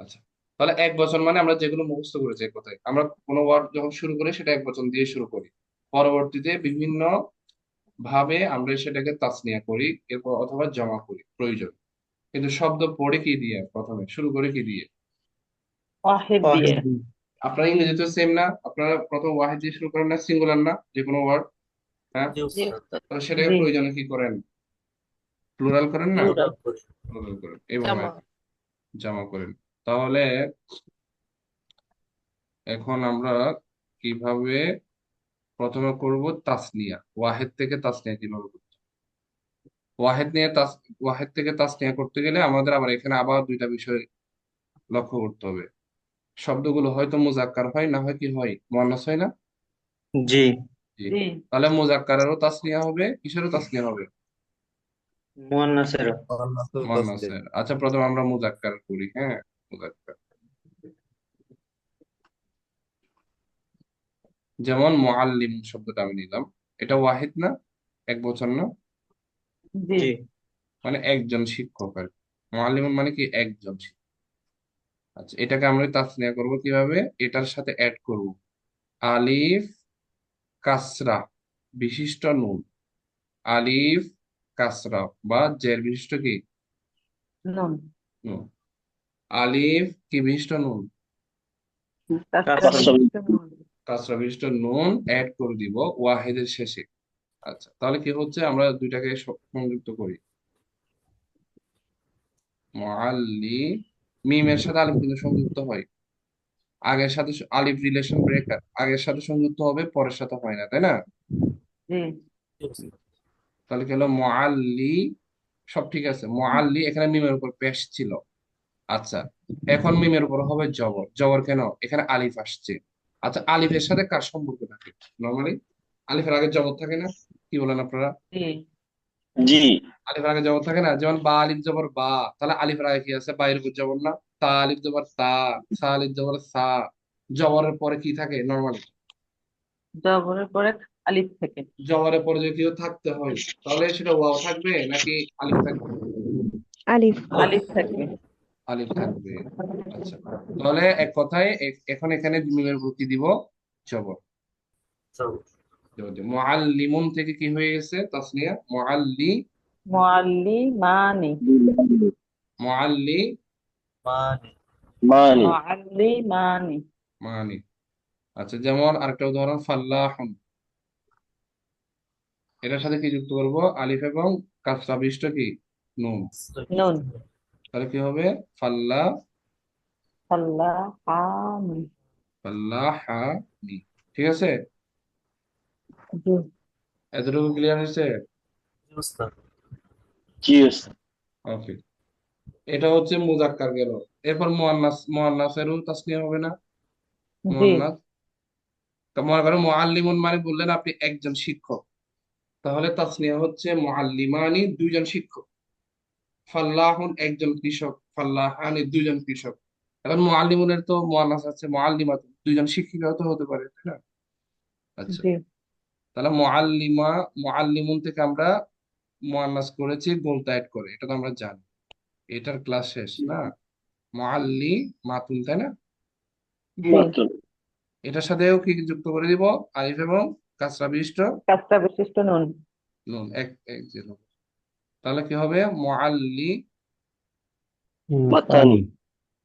আচ্ছা, তাহলে এক বচন মানে আমরা যেগুলো মুখস্থ করেছি, এক কথায় আমরা কোনো ওয়ার্ড যখন শুরু করি সেটা এক বচন দিয়ে শুরু করি, পরবর্তীতে বিভিন্ন ভাবে আমরা সেটাকে তাসনিয়া করি, এরপর অথবা জমা করি প্রয়োজন। কিন্তু শব্দ পড়ে কি দিয়ে, প্রথমে শুরু করে কি দিয়ে? ওয়াহিদ দিয়ে। আপনারা ইংরেজিতে সেম না? আপনারা প্রথম ওয়াহিদ দিয়ে শুরু করেন না? সিঙ্গুলার না যে কোনো ওয়ার্ড? হ্যাঁ, জি উস্তাদ। তাহলে সেটাকে জি। প্রয়োজনে কি করেন? প্লুরাল করেন না? প্লুরাল। প্লুরাল করেন, এইভাবে জামা। জমা করেন। তাহলে এখন আমরা কিভাবে প্রথমে করব তাসনিয়া, ওয়াহেদ থেকে তাসনিয়া কিভাবে করতে হয়? ওয়াহেদ নিয়ে ওয়াহেদ থেকে তাসনিয়া করতে গেলে আমাদের আবার এখানে আবার দুইটা বিষয় লক্ষ্য করতে হবে। শব্দগুলো হয়তো মুজাক্কার হয়, না হয় কি হয়, মুয়ান্নাস হয় না? জি। জি। জি। তাহলে মুজাক্কারেরও তাসনিয়া হবে, কিসেরও তাসনিয়া হবে? মুয়ান্নাসের তাসদিদ। মুয়ান্নাসের। আচ্ছা, প্রথমে আমরা মুজাক্কার করি, হ্যাঁ, মুজাক্কার। যেমন মুআল্লিম শব্দটা আমি নিলাম, এটা ওয়াহিদ না? এক বচন না? জি। জি। মানে একজন শিক্ষক আর কি। মুআল্লিম মানে কি? একজন শিক্ষক। আচ্ছা, এটাকে আমরা তাসনিয়া করব কিভাবে? এটার সাথে অ্যাড করব আলিফ কাসরা বিশিষ্ট নুন। আলিফ কাসরা বা জের বিশিষ্ট কি? নুন। নুন। আলিফ কি বিশিষ্ট নুন? কাসরা কাসরা। বিশিষ্ট নুন। কাসরা বিশিষ্ট নুন অ্যাড করে দিব ওয়াহিদের শেষে। আচ্ছা, তাহলে কি হচ্ছে? আমরা দুইটাকে সংযুক্ত করি। মুআল্লি, মিমের সাথে আলিফ কিন্তু সংযুক্ত হয়। আগের সাথে আলিফ রিলেশন ব্রেকার, আগের সাথে সংযুক্ত হবে, পরের সাথে হয় না, তাই না? জি। তাহলে কি হলো? মুআল্লি, সব ঠিক আছে। মুআল্লি, এখানে মিমের উপর পেশ ছিল। আচ্ছা, এখন মিমের উপর হবে জবর। জবর কেন? এখানে আলিফ আসছে। আচ্ছা, আলিফের সাথে কার সম্পর্ক থাকে? নর্মালি আলিফের আগে জবর থাকে না? কি বলেন আপনারা? জি। জি। আলিফের আগে জবর থাকে না? যেমন বা আলিফ জবর বা, তাহলে আলিফের আগে কি আছে? বা এর উপর জবর না? তা আলিফ জবর তা, সা আলিফ জবর সা। জবরের পরে কি থাকে নর্মালি? জবরের পরে আলিফ থেকে। জবরের পরে যদি কেউ থাকতে হয়, তাহলে সেটা ওয়াও থাকবে নাকি আলিফ থাকবে? আলিফ। আলিফ থাকবে। আলিফ থাকবে। আচ্ছা, তাহলে এক কথায় এখন এখানে মিমের উপর কি দিব? জবর। জবর দিব। মুআল্লিমুন থেকে কি হয়ে গেছে? তাসনিয়া। মুআল্লিমানি। মুআল্লি মানি। মুআল্লিমানি। মানি। আচ্ছা, যেমন আরেকটা উদাহরণ, ফাল্লাহুন, এটার সাথে কি যুক্ত করব? আলিফ এবং কাসরা বিশিষ্ট কি? নুন। নুন। তাহলে কি হবে? ফাল্লা, ফাল্লাহানি। ফাল্লাহানি। ঠিক আছে, জি। এতটুকু ক্লিয়ার হয়েছে? জি উস্তাদ। ওকে, এটা হচ্ছে মুজাক্কার গেল। এরপর মুয়ান্নাস, মুয়ান্নাসেরও তাসনিয়া হবে না? জি। মুয়ান্নাস, তো মনে করেন মুআল্লিমুন মানে বললেন আপনি একজন শিক্ষক, তাহলে তাসনিয়া হচ্ছে মুআল্লিমানি, দুইজন শিক্ষক। ফাল্লাহুন একজন কৃষক, ফাল্লাহানি দুইজন কৃষক। এখন মুআল্লিমুনের তো মুয়ান্নাস আছে, মুআল্লিমাতুন দুইজন শিক্ষিকাও তো হতে পারে, তাই না? আচ্ছা, জি। তাহলে মুআল্লিমুন থেকে আমরা মুয়ান্নাস করেছি গোলতা অ্যাড করে, এটা তো আমরা জানি। এটার ক্লাস শেষ না? মুআল্লি মাতুন, তাই না? জি। মাতুন। এটার সাথেও কি যুক্ত করে দিব? আলিফ এবং কাসরা বিশিষ্ট কাজটা বিশিষ্ট নুন। নুন, এক এক যে হবে। তাহলে কি হবে? মুআল্লি। মাতানি।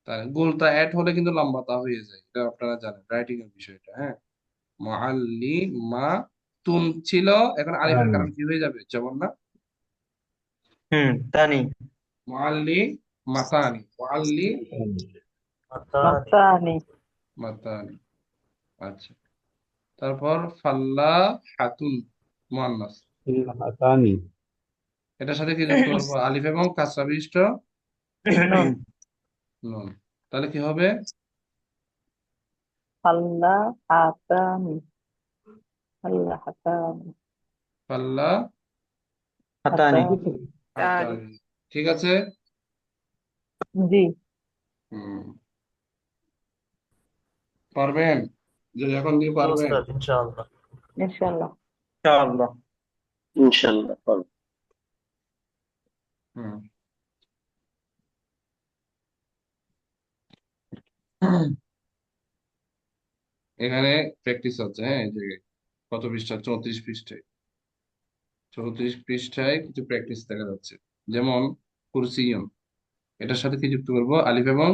তাহলে গোলতা অ্যাড হলে কিন্তু লম্বা তা হয়ে যায়, এটা আপনারা জানেন, রাইটিং এর বিষয়টা। হ্যাঁ, মুআল্লি মা তুন ছিল, এখন আলিফের কারণে কি হয়ে যাবে? যেমন না, তানি মুআল্লি মাতানি, মুআল্লি মাতানি। মাতানি। আচ্ছা, তারপর ফাল্লা হাতুন মুয়ান্নাস, হাতানি। এটার সাথে কি যুক্ত করবো? আলিফ এবং কাসরা বিশিষ্ট নুন। নুন। তাহলে কি হবে? আল্লাহ হাতানি। আল্লাহ হাতানি। ফাল্লা হাতানি হাতানি। হাতানি। ঠিক আছে। জি। হুম, পারবেন? যে এখন দিয়ে পারবেন? ইনশাআল্লাহ ইনশাআল্লাহ। ইনশাআল্লাহ ইনশাল্লাহ পারবো। হুম, এখানে প্র্যাকটিস হচ্ছে। হ্যাঁ, এই জায়গায় কত পৃষ্ঠা? 34 পৃষ্ঠায়। 34 পৃষ্ঠায় কিছু প্র্যাকটিস দেখা যাচ্ছে। যেমন কুরসিয়ুন, এটার সাথে কি যুক্ত করবো? আলিফ এবং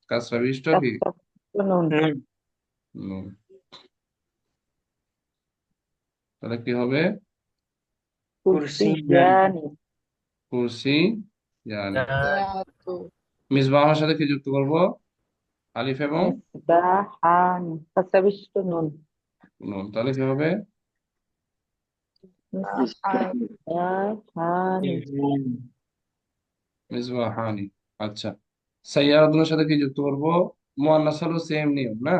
কাসরা বিশিষ্ট কি কাজটা বিশিষ্ট নুন। নুন। তাহলে কি হবে? কুরসি জানি। কুরসি জানি। মিসবাহর সাথে কি যুক্ত করবো? আলিফ এবং মিসবাহানি। কাজটা বিশিষ্ট নুন। নুন। তাহলে কি হবে? মিসবাহানি। মিসবাহানি। আচ্ছা, সাইয়ারাতুনের সাথে কি যুক্ত করবো? মুয়ান্নাস হলো সেম নিয়ম না?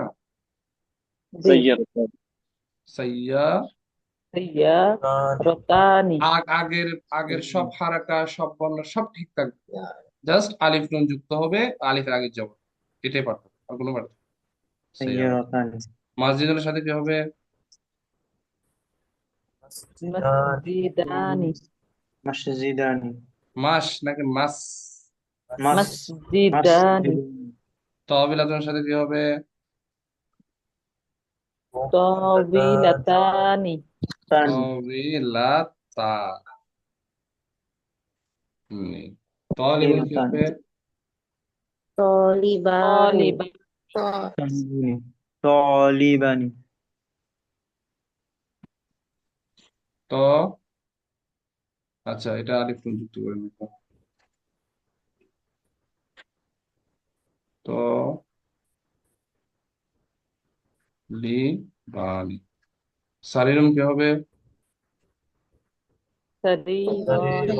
জি। সাইয়ারাতান। সাইয়া সাইয়ারাতানি। আগের আগের সব হারাকা সব বর্ণ সব ঠিক থাকবে, জাস্ট আলিফ নুন যুক্ত হবে, আলিফের আগে যাব, এটাই পার্থক্য, আর কোনো পার্থক্য। সাইয়ারাত। সাইয়ারাতানি মাসজিদের সাথে কি হবে? মসজিদানি। মসজিদানি মাস নাকি মাস? মসজিদানি। তহবিলাতুনের সাথে কি হবে? তাবিলাতানি। তবিলাতা। তলিবুন কি হবে? তলিবানি। তলিবানি তো আচ্ছা, এটা আলিফ নুন যুক্ত করে নিব। তো লিবানি। সারিরুন কি হবে? সারিরানি।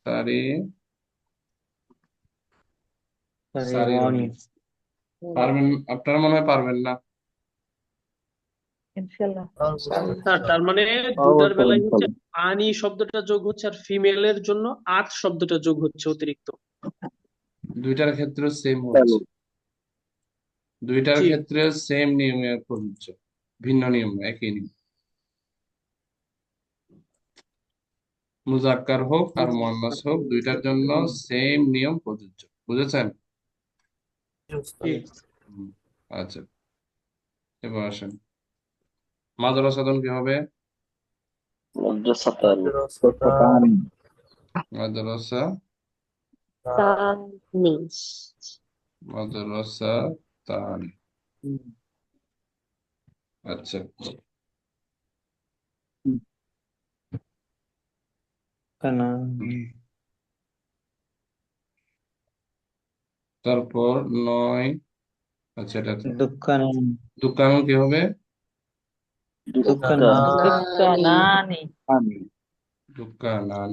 সারি সারিরুন। সারিরানি পারবেন? আপনারা মনে হয় পারবেন না। ইনশাআল্লাহ। স্যার তার মানে দুটার বেলায় হচ্ছে আনি শব্দটা যোগ হচ্ছে, আর ফিমেলের জন্য আত শব্দটা যোগ হচ্ছে অতিরিক্ত। দুইটার ক্ষেত্রে সেম হচ্ছে, দুইটার জি। ক্ষেত্রে সেম নিয়মে প্রযোজ্য, ভিন্ন নিয়ম না, একই নিয়ম। মুজাক্কার হোক আর মুয়ান্নাস হোক, দুইটার জন্য সেম নিয়ম প্রযোজ্য। বুঝেছেন? জি। হুম, আচ্ছা, এবার আসেন মাদ্রাসাতুন কি হবে? মাদ্রাসাতান। মাদ্রাসা তানি। মাদ্রাসা তানি। আচ্ছা, কানা তারপর 9। আচ্ছা, এটা দুঃখানা দোকান কি হবে? দুঃখানা দুক্কানানি। দোকানান।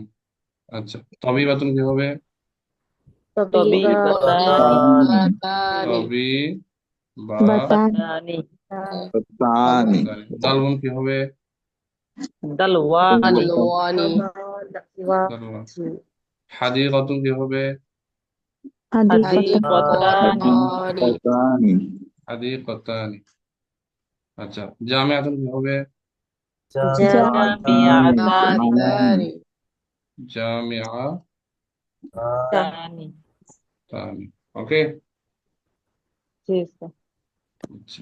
আচ্ছা, তবিবাতুন কি হবে? তবিবাতানি। তবি বা বাতানি। দালবুন কি হবে? দালওয়ানি। দালওয়ান। হাদিকাতুন কি হবে? হাদিকাতানি। হাদিকাতানি। আচ্ছা, জামিআতুন কি হবে? জামিয়াতানি জামিয়া তানি তানি। ওকে, জি স্যার। আচ্ছা,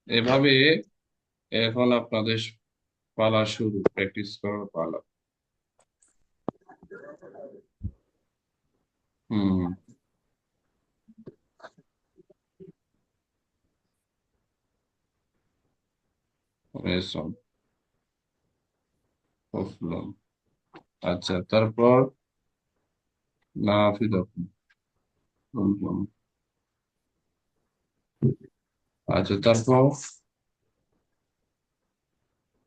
এভাবে এখন আপনাদের পালা শুরু, প্র্যাকটিস করার পালা। হুম, রেশম, প্রফুল্লন। আচ্ছা, তারপর নাফিদা। হুম, আচ্ছা, তারপর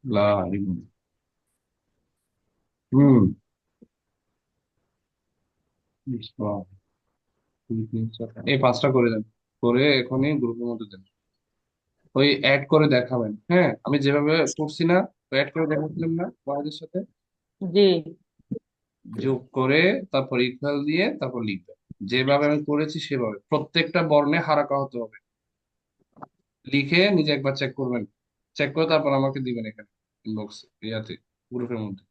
লাইম। হুম, মিসবাহ। এই পাঁচটা করে দেন, করে এখনই গ্রুপের মধ্যে দেন। ওই অ্যাড করে দেখাবেন, হ্যাঁ, আমি যেভাবে করছি না, অ্যাড করে দেখাচ্ছিলাম না ওয়াহিদের সাথে, জি যোগ করে তারপর ইকুয়াল দিয়ে তারপর লিখবেন। যেভাবে আমি করেছি সেভাবে প্রত্যেকটা বর্ণে হারাকা হতে হবে। লিখে নিজে একবার চেক করবেন, চেক করে তারপর আমাকে দিবেন এখানে ইনবক্স, ইয়াতে, গ্রুপের মধ্যে।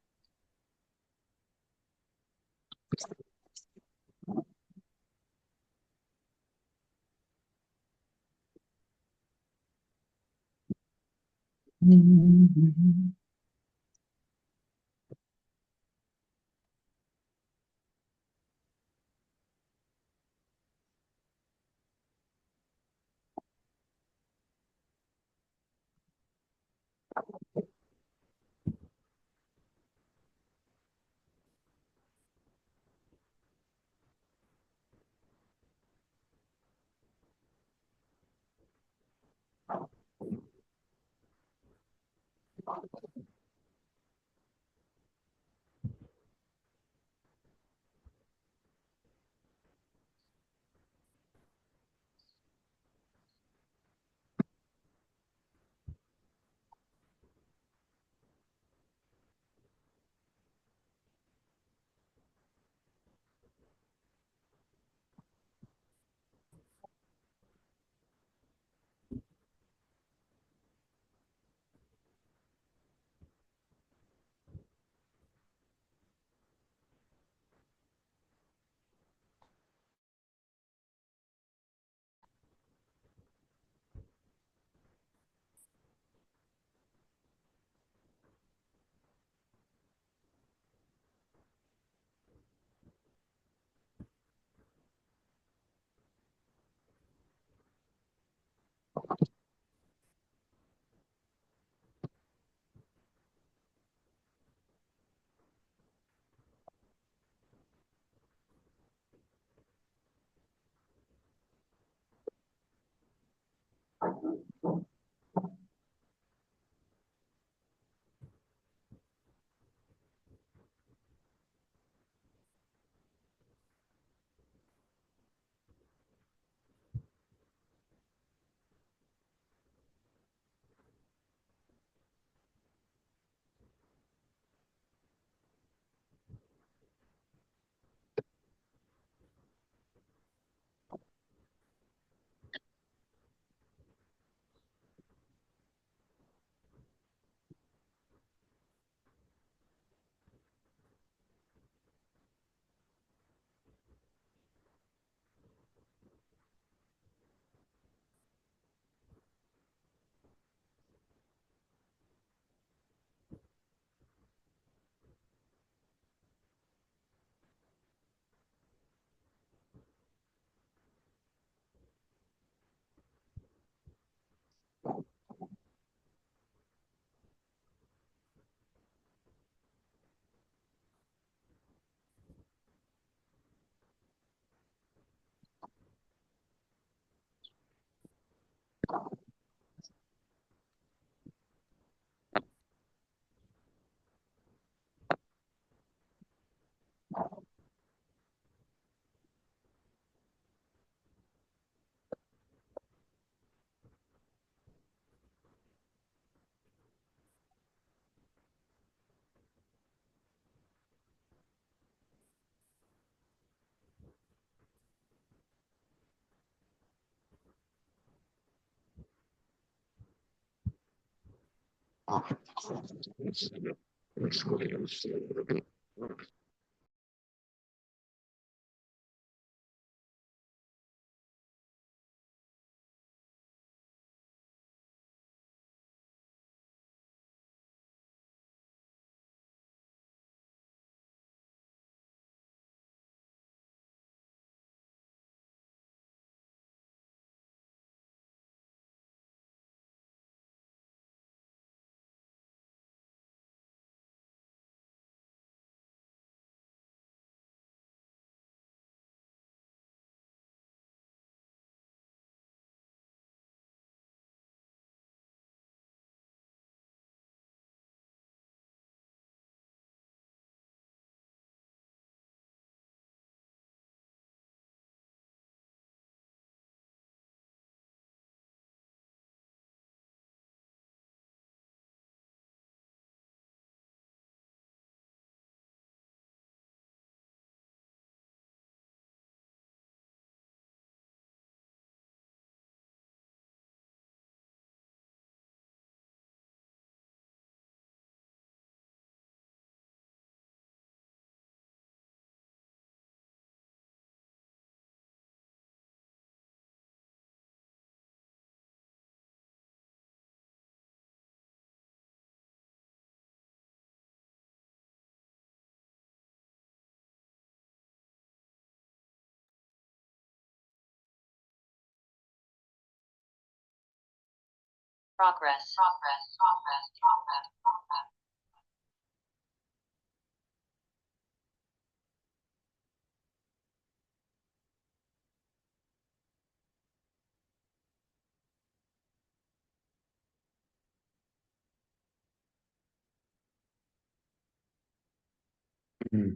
হুম।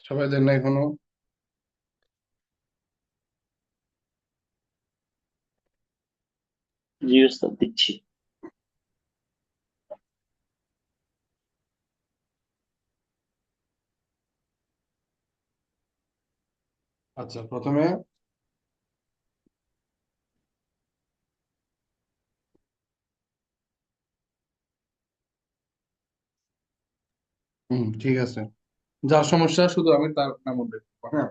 সবাই দেন না এখনো? জি ওস্তাদ দিচ্ছি। আচ্ছা, প্রথমে ঠিক আছে, যার সমস্যা শুধু আমি তার নাম উল্লেখ করবো, হ্যাঁ।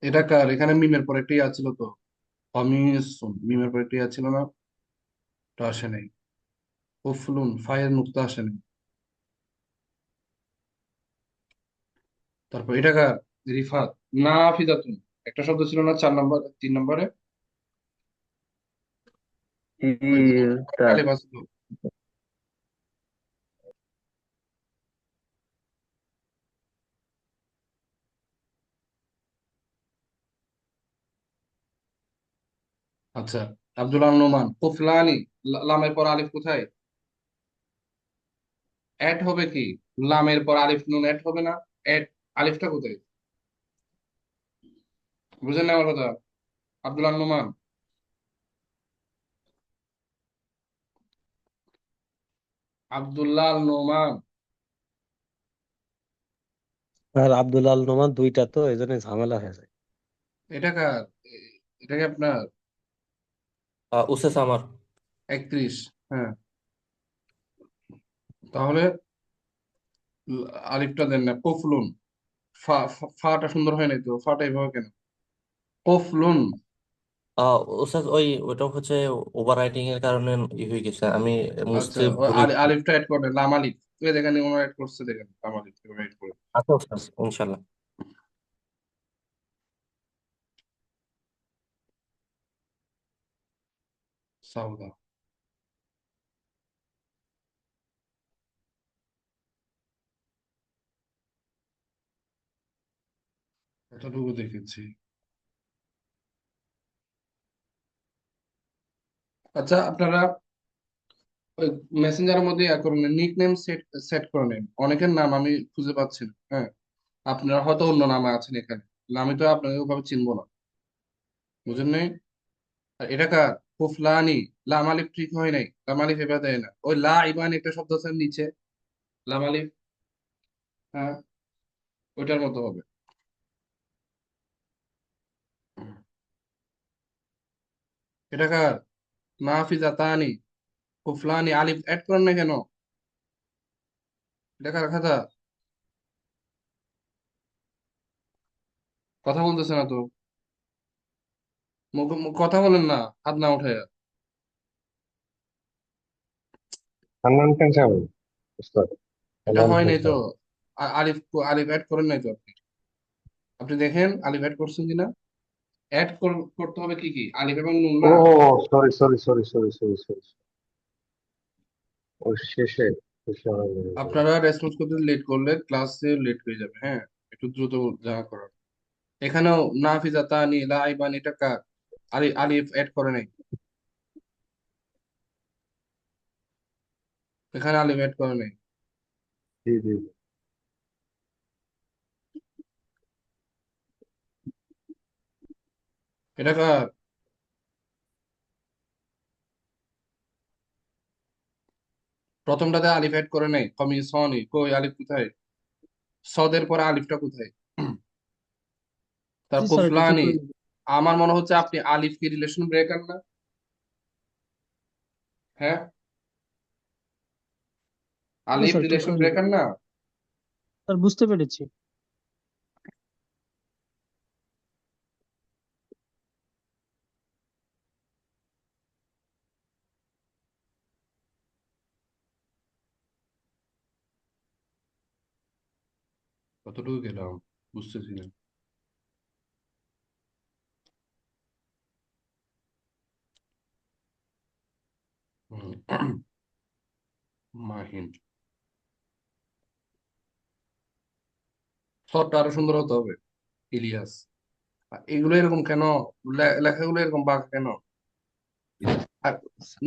এটা কার? এখানে মিমের পর একটা ইয়া ছিল তো, অমিসুন, মিমের পর একটা ইয়া ছিল না? তো আসে নাই। উফলুন, ফায়ের মুক্তা আসে নাই। তারপর এটা কার? রিফাত। না, ফিদাতুন, একটা শব্দ ছিল না 4 নম্বর 3 নম্বরে? জি ওই উস্তাদ। আলিফ আছে তো। আচ্ছা, আব্দুল আল নোমান। কুফলানি, লামের পর আলিফ কোথায়? অ্যাড হবে কি? লামের পর আলিফ নুন অ্যাড হবে না? অ্যাড, আলিফটা কোথায়? বুঝেন না আমার কথা? আব্দুল আল নোমান, আব্দুল্লাহ আল নোমান। আর আব্দুল আল নোমান দুইটা, তো এই জন্য ঝামেলা হয়ে যায়। এটা কার? এটা কি আপনার? উসেস আমার। 31, হ্যাঁ। তাহলে আলিফটা দেন না, কফলুন। ফাটা সুন্দর হয় নাই তো, ফাটা এভাবে কেন? কফলুন। উসেস ওটা হচ্ছে ওভার রাইটিং এর কারণে হয়ে গেছে, আমি আচ্ছা, মুছতে ওই ভুলে গেছি। আলিফটা অ্যাড করেন, লাম আলিফ। ওই দেখেন ওনারা অ্যাড করছে, দেখেন লাম আলিফ অ্যাড করে। আচ্ছা উস্তাদ, ইনশাল্লাহ। সাউদা, এতটুকু দেখেছি। আচ্ছা, আপনারা ওই মেসেঞ্জারের মধ্যে ইয়া করে নেন, নিক নেম সেট সেট করে নেন। অনেকের নাম আমি খুঁজে পাচ্ছি না, হ্যাঁ। আপনারা হয়তো অন্য নামে আছেন এখানে, আমি তো আপনাকে ওভাবে চিনবো না, বুঝেন নাই? আর এটা কার? ফুফলানি। লাম আলিফ ঠিক হয় নাই, লাম আলিফ এবার দেয় না। ওই লা ইবান একটা শব্দ আছে নিচে, লাম আলিফ, হ্যাঁ, ওইটার মতো হবে। এটা কার? নাফিজাতানি, কুফলানি, আলিফ অ্যাড করেন না কেন? এটা কার খাতা? কথা বলতেছে না তো, কথা বলেন না, হাত না উঠে। হান্নান খান সাহেব, উস্তাদ এটা হান্নান হয় খান নাই তো। সাহেব। আলিফ, আলিফ অ্যাড করেন নাই তো আপনি। আপনি দেখেন আলিফ অ্যাড করছেন কিনা। অ্যাড করতে হবে কি কি, আলিফ এবং নুন ও না। Sorry sorry sorry sorry sorry sorry, ওই শেষে শেষে আমার মনে পড়ে। আপনারা রেসপন্স করতে লেট করলে ক্লাসে লেট হয়ে যাবে, হ্যাঁ, একটু দ্রুত যা করার। এখানেও নাফিজাতানি, লাইবানি, এটা কার? আলিফ অ্যাড করে নাই, এখানে আলিফ অ্যাড করে নাই। জি জি। এটা কার? প্রথমটাতে আলিফ অ্যাড করে নাই, কমিসনি, কই আলিফ কোথায়? সদের পরে আলিফটা কোথায়? তার জি স্যার, এটা ঠিক কুফলানি। করে আমার মনে হচ্ছে আপনি আলিফ কি রিলেশন ব্রেকার না? হ্যাঁ, জি আলিফ স্যার, ঠিক রিলেশন করে নেবেন ব্রেকার না? স্যার, বুঝতে পেরেছি। কতটুকু গেলাম বুঝতেছি না। হুম, মাহিন, শটটা আরো সুন্দর হতে হবে। ইলিয়াস, এগুলো এরকম কেন? লেখাগুলো এরকম বাঁকা কেন? আর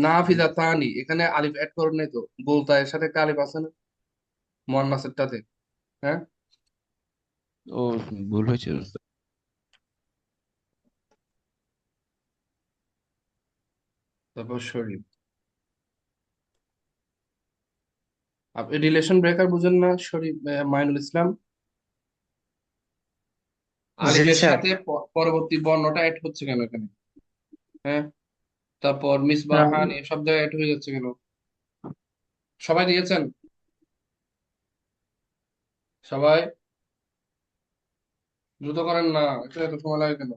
নাফিজা তানি, এখানে আলিফ অ্যাড করেন নাই তো, বলতা এর সাথে একটা আলিফ আছে না মুয়ান্নাসেরটাতে? হ্যাঁ, ও, ভুল হয়েছে। তারপর শরীফ। আপনি রিলেশন ব্রেকার বুঝেন না শরীফ? মাইনুল ইসলাম, জি আলিফের স্যার। সাথে পরবর্তী বর্ণটা অ্যাড হচ্ছে কেন এখানে? হ্যাঁ, তারপর মিসবাহান এসব জায়গায় অ্যাড হয়ে যাচ্ছে কেন? সবাই দিয়েছেন? সবাই দ্রুত করেন না, এটা এত সময় লাগে কেন?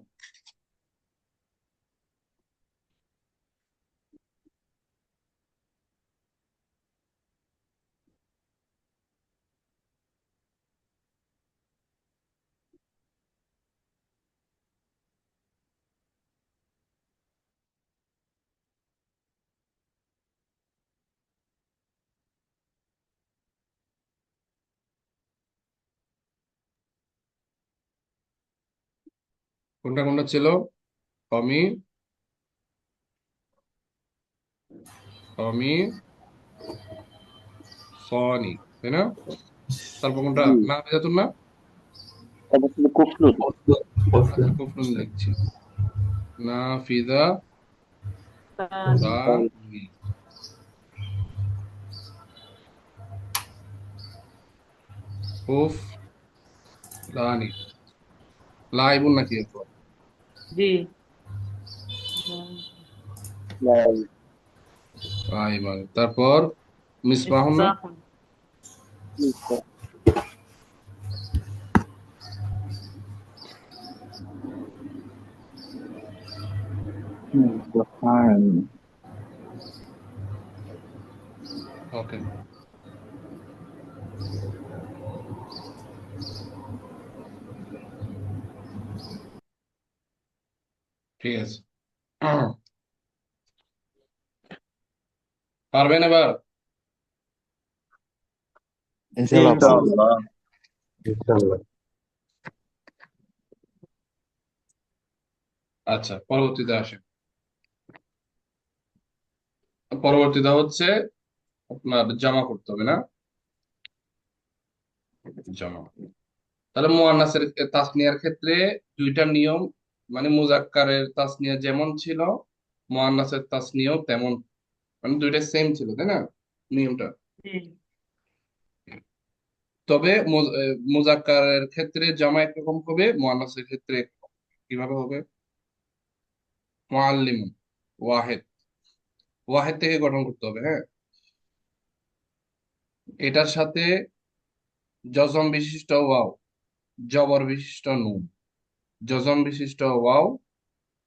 কোনটা কোনটা ছিল? কমি, কমি, সনি, তাই না? তারপর কোনটা? জি, না বেজাতুন না? তারপর ছিল কুফলুন। আচ্ছা, কুফরুন লিখছি। না ফিদা তার তানি, কুফ লানি, লাইবুন নাকি এরপর? জি। লাই, লাইবান, তারপর মিসবাহুন না? মিসবাহুন। মিসবাহ, মিসবাহান। ওকে, ঠিক আছে। পারবেন এবার? জি ইনশাল্লাহ পারবো। ইনশাআল্লাহ। ইনশাআল্লাহ। ইনশাল্লাহ। আচ্ছা, পরবর্তীতে আসেন। পরবর্তীতে হচ্ছে আপনার জামা করতে হবে না? জামা, তাহলে মুয়ান্নাসের তাসনিয়ার ক্ষেত্রে দুইটা নিয়ম, মানে মুজাক্কারের তাসনিয়া যেমন ছিল, মুয়ান্নাসের তাসনিয়াও তেমন, মানে দুইটা সেম ছিল, তাই না নিয়মটা? জি। তবে মুজাক্কারের ক্ষেত্রে জামা একরকম হবে, মুয়ান্নাসের ক্ষেত্রে একরকম। কিভাবে হবে? মুআল্লিমুন, ওয়াহেদ। ওয়াহেদ থেকে গঠন করতে হবে, হ্যাঁ। এটার সাথে জজম বিশিষ্ট ওয়াও, জবর বিশিষ্ট নুন। জজম বিশিষ্ট ওয়াও,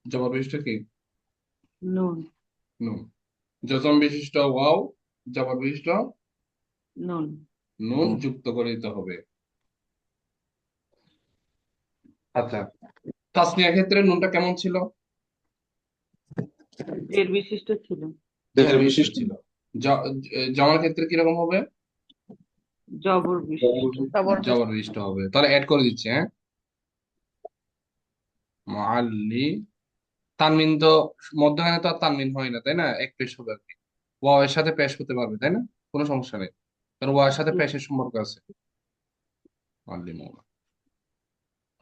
জবর বিশিষ্ট কি? নুন। নুন। জজম বিশিষ্ট ওয়াও, জবর বিশিষ্ট নুন। নুন যুক্ত করে দিতে হবে। আচ্ছা, তাসনিয়া ক্ষেত্রে নুনটা কেমন ছিল? জের বিশিষ্ট ছিল। জের বিশিষ্ট ছিল। জমার ক্ষেত্রে কিরকম হবে? জবর বিশিষ্ট। জবর বিশিষ্ট হবে। তাহলে অ্যাড করে দিচ্ছি, হ্যাঁ। মুআল্লি, তানমিন তো মধ্যখানে তো আর তানমিন হয় না, তাই না? এক পেশ হবে আর কি। ওয়াও এর সাথে পেশ হতে পারবে, তাই না? কোনো সমস্যা নেই, কারণ ওয়াও এর সাথে পেশের সম্পর্ক আছে। মুআল্লিমুন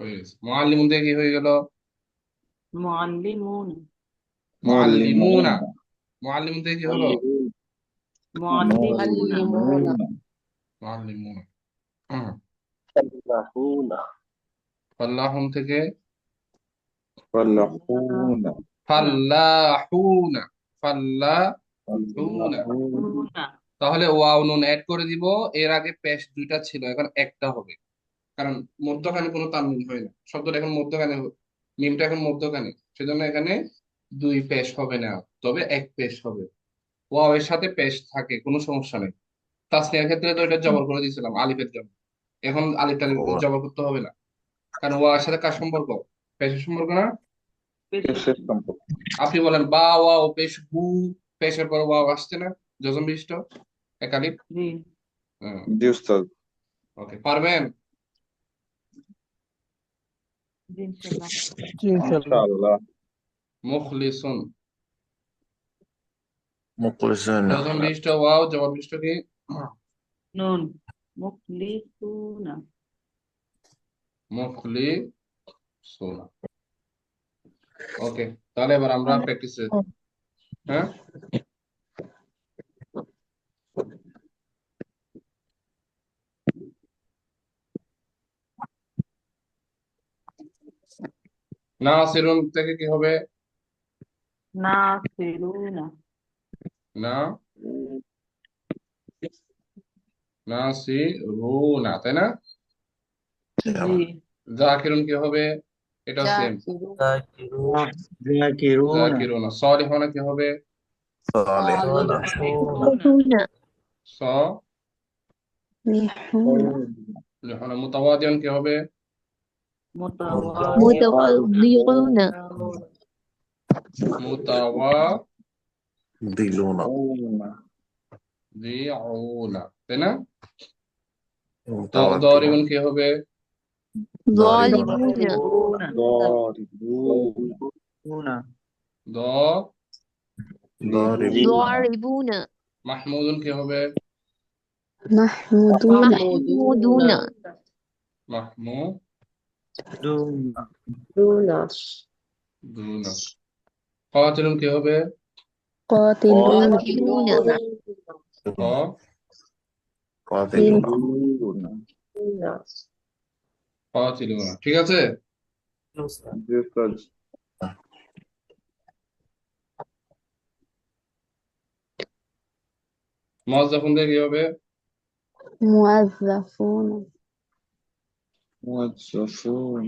হয়ে গেছে। মুআল্লিমুন থেকে কি হয়ে গেল? মুআল্লিমুন। মুআল্লিমুনা। মুআল্লিমুন থেকে কি হলো? মুআল্লিমুনা। মুআল্লিমুনা। হুম। ফাল্লাহুনা। ফাল্লাহুন থেকে فلاحون ফাল্লাহুনা। ফাল্লাহুনা। মুআল্লিমুনা। তাহলে ওয়াও নুন অ্যাড করে দিব। এর আগে পেশ দুইটা ছিল, এখন একটা হবে, কারণ মধ্যখানে কোনো তানমিন হয় না। শব্দটা এখন মধ্যখানে, মিমটা এখন মধ্যখানে, সেজন্য এখানে দুই পেশ হবে না, তবে এক পেশ হবে। ওয়াও এর সাথে পেশ থাকে, কোনো সমস্যা নেই। তাসনিয়ার ক্ষেত্রে তো এটা জবর করে দিয়েছিলাম আলিফের জন্য, এখন আলিফ টালিফ জবর করতে হবে না, কারণ ওয়াও এর সাথে কার সম্পর্ক? পেশের সম্পর্ক না? كيف تنطق আপনি বলেন বা ওয়াও পেশ হু, পেশের পর ওয়াও আসছে না, যজম বিশিষ্ট এক আলিফ। জি। دي أستاذ ওকে, পারবেন? জি ইনশাআল্লাহ। জি إن ইনশাল্লাহ। شاء الله মুখলিসুন, مخلصين যজম বিশিষ্ট ওয়াও, জবর বিশিষ্ট কি? নুন। মুখলিসুনা। মুখলিসুন। ওকে, তাহলে এবার আমরা প্র্যাকটিসে, হ্যাঁ। নাসিরুন থেকে কি হবে? নাসিরুনা। না, নাসিরুনা, তাই না? জি। জাকিরুন কি হবে? এটাও সেম, জাকিরুন। ذاكرون জাকিরুনা। সলিহুনা কি হবে? صالحون সালিহুনা। صالحون সলিহুনা। মুতাওয়াদিউন কি হবে? মুতাওয়াদ্দিউনা। متواضعون মুতাওয়াদিউনা, دون তাই না? متوكلون দরিবুন কি হবে? ضاربون ظالمون ضاربون দ। ضاربون ضاربون মাহমুদুন কি হবে? محمودون মাহমুদুনা। মাহমুদুনা। কাতিলুন কি হবে? قاتلون ক। قاتلون কাতিলুনা, ঠিক আছে। دي أستاذ মুয়াজ্জাফুন থেকে কি হবে? موظفون موظفون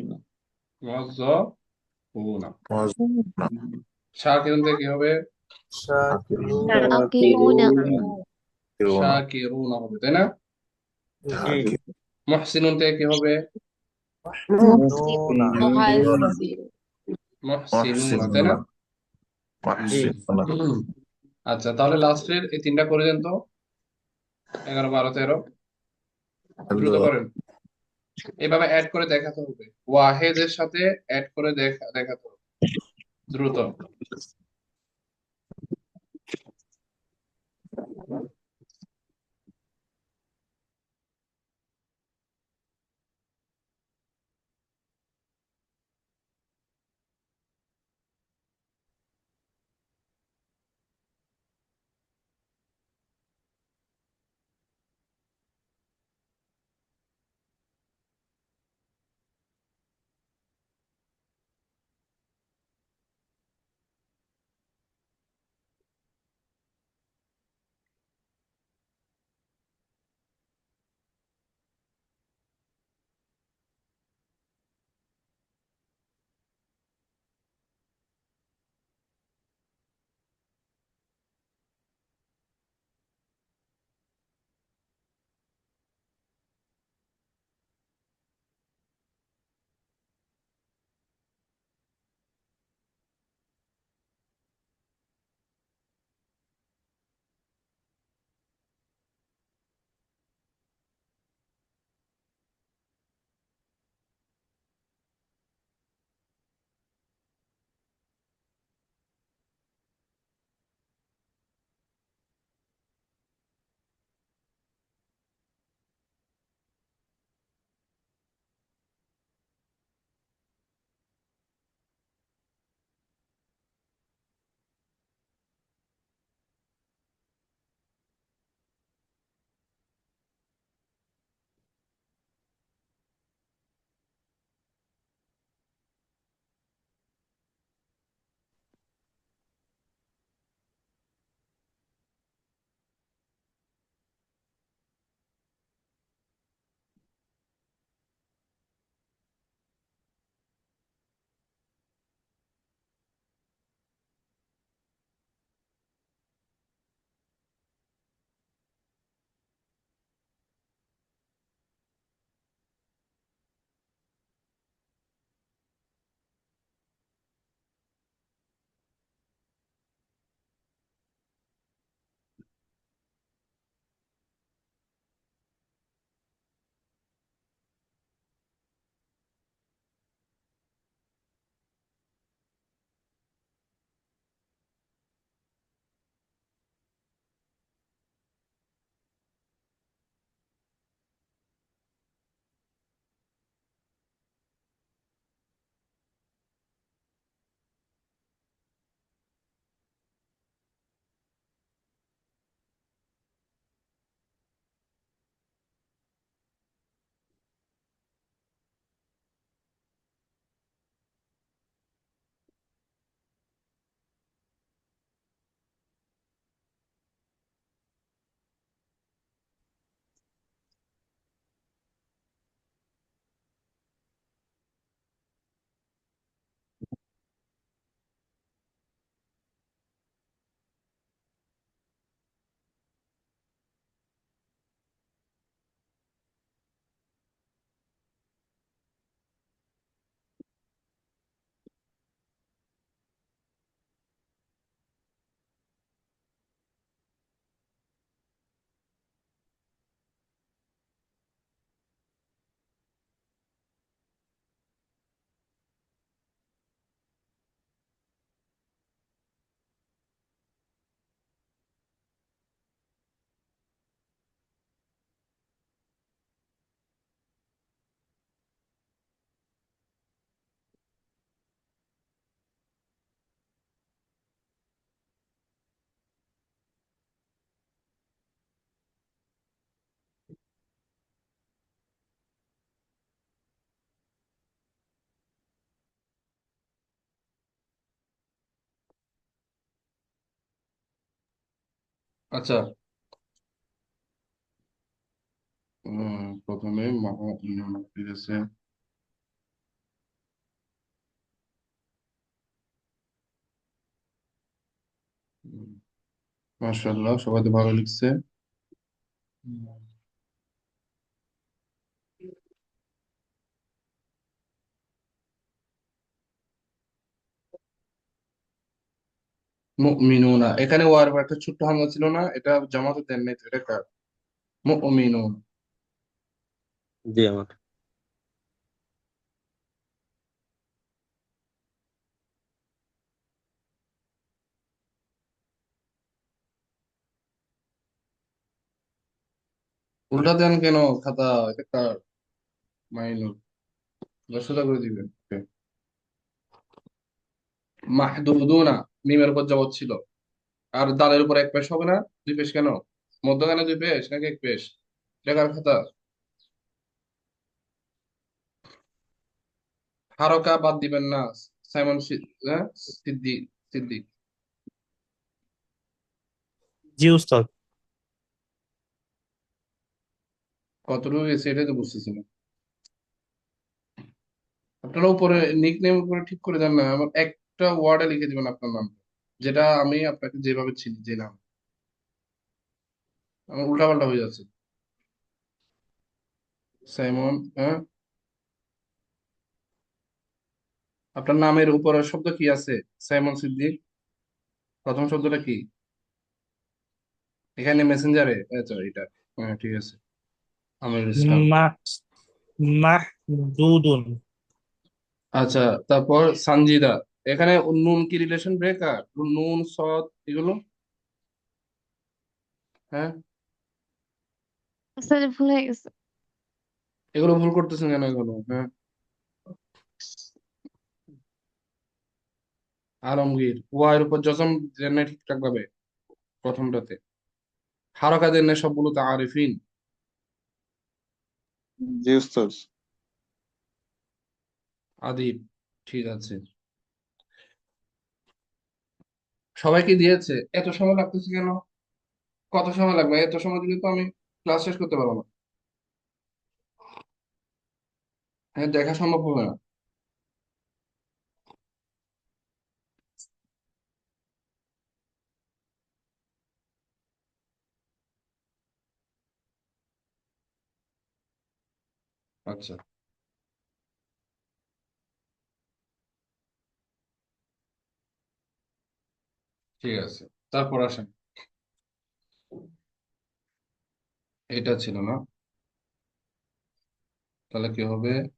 মুয়াজ্জাফুনা। موظفون শাকিরুন থেকে কি হবে? শাকিরুন। شاكرون شاكرون শাকিরুনা হবে, তাই না? شاكر মুহসিনুন থেকে কি হবে? মুহসিনুনা। মুহসিনুনা, তাই না? محسنون আচ্ছা, তাহলে লাস্টের এই তিনটা করে দেন তো, 11, 12, 13, দ্রুত করেন। এভাবে অ্যাড করে দেখাতে হবে, ওয়াহেদের সাথে অ্যাড করে দেখাতে হবে দ্রুত। আচ্ছা, প্রথমে ঠিক আছে। মাশাআল্লাহ, সবাই তো ভালো লিখছে। মুমিনুনা, এখানে ওয়ার একটা ছোট্ট হামজা ছিল না, এটা জামাতে দেন নাই তো, এটা কার? মুমিনুন। জি আমার। উল্টা দেন কেন খাতা? এটা কার? মাইনুর। সোজা করে দিবেন। Okay. মাহদুদুনা, মিমের উপর জবর ছিল। আর দালের উপর এক পেশ হবে না? দুই পেশ কেন? মধ্যখানে দুই পেশ নাকি এক পেশ? এটা কার খাতা? হারকা বাদ দিবেন না। সাইমন হ্যাঁ, সিদ্দিক। সিদ্দিক। জি উস্তাদ। কতটুকু গেছে এটাই তো বুঝতেছি না। আপনারা উপরে নিক নেম উপরে ঠিক করে দেন না, আমার একটা ওয়ার্ডে লিখে দিবেন আপনার নাম, যেটা আমি আপনাকে যেভাবে চিনি, যে নাম। আমার উল্টাপাল্টা হয়ে যাচ্ছে। সাইমন, হ্যাঁ। আপনার নামের উপরের শব্দ কি আছে? সাইমন সিদ্দিক, প্রথম শব্দটা কি এখানে মেসেঞ্জারে? আচ্ছা, এটা। হ্যাঁ, ঠিক আছে। আমিরুল ইসলাম। মাহ মাহদুদুন। আচ্ছা, তারপর সানজিদা। এখানে নুন কি রিলেশন ব্রেকার? নুন সদ এগুলো, হ্যাঁ, উস্তাদ ভুল হয়ে গেছে। এগুলো ভুল করতেছেন কেন এগুলো? হ্যাঁ। আলমগীর, ওয়ার উপর জজম দেন নাই ঠিকঠাক ভাবে প্রথমটাতে। হারকা দেন নাই সবগুলোতে। আরিফিন। জি উস্তাদ। আদিব। ঠিক আছে। সবাইকে দিয়েছে? এত সময় লাগতেছে কেন? কত সময় লাগবে? এত সময় দিলে তো আমি ক্লাস শেষ করতে পারবো না। হ্যাঁ, দেখা সম্ভব হবে না। আচ্ছা, ঠিক আছে। তারপর আসেন, এটা ছিল না, তাহলে কি হবে?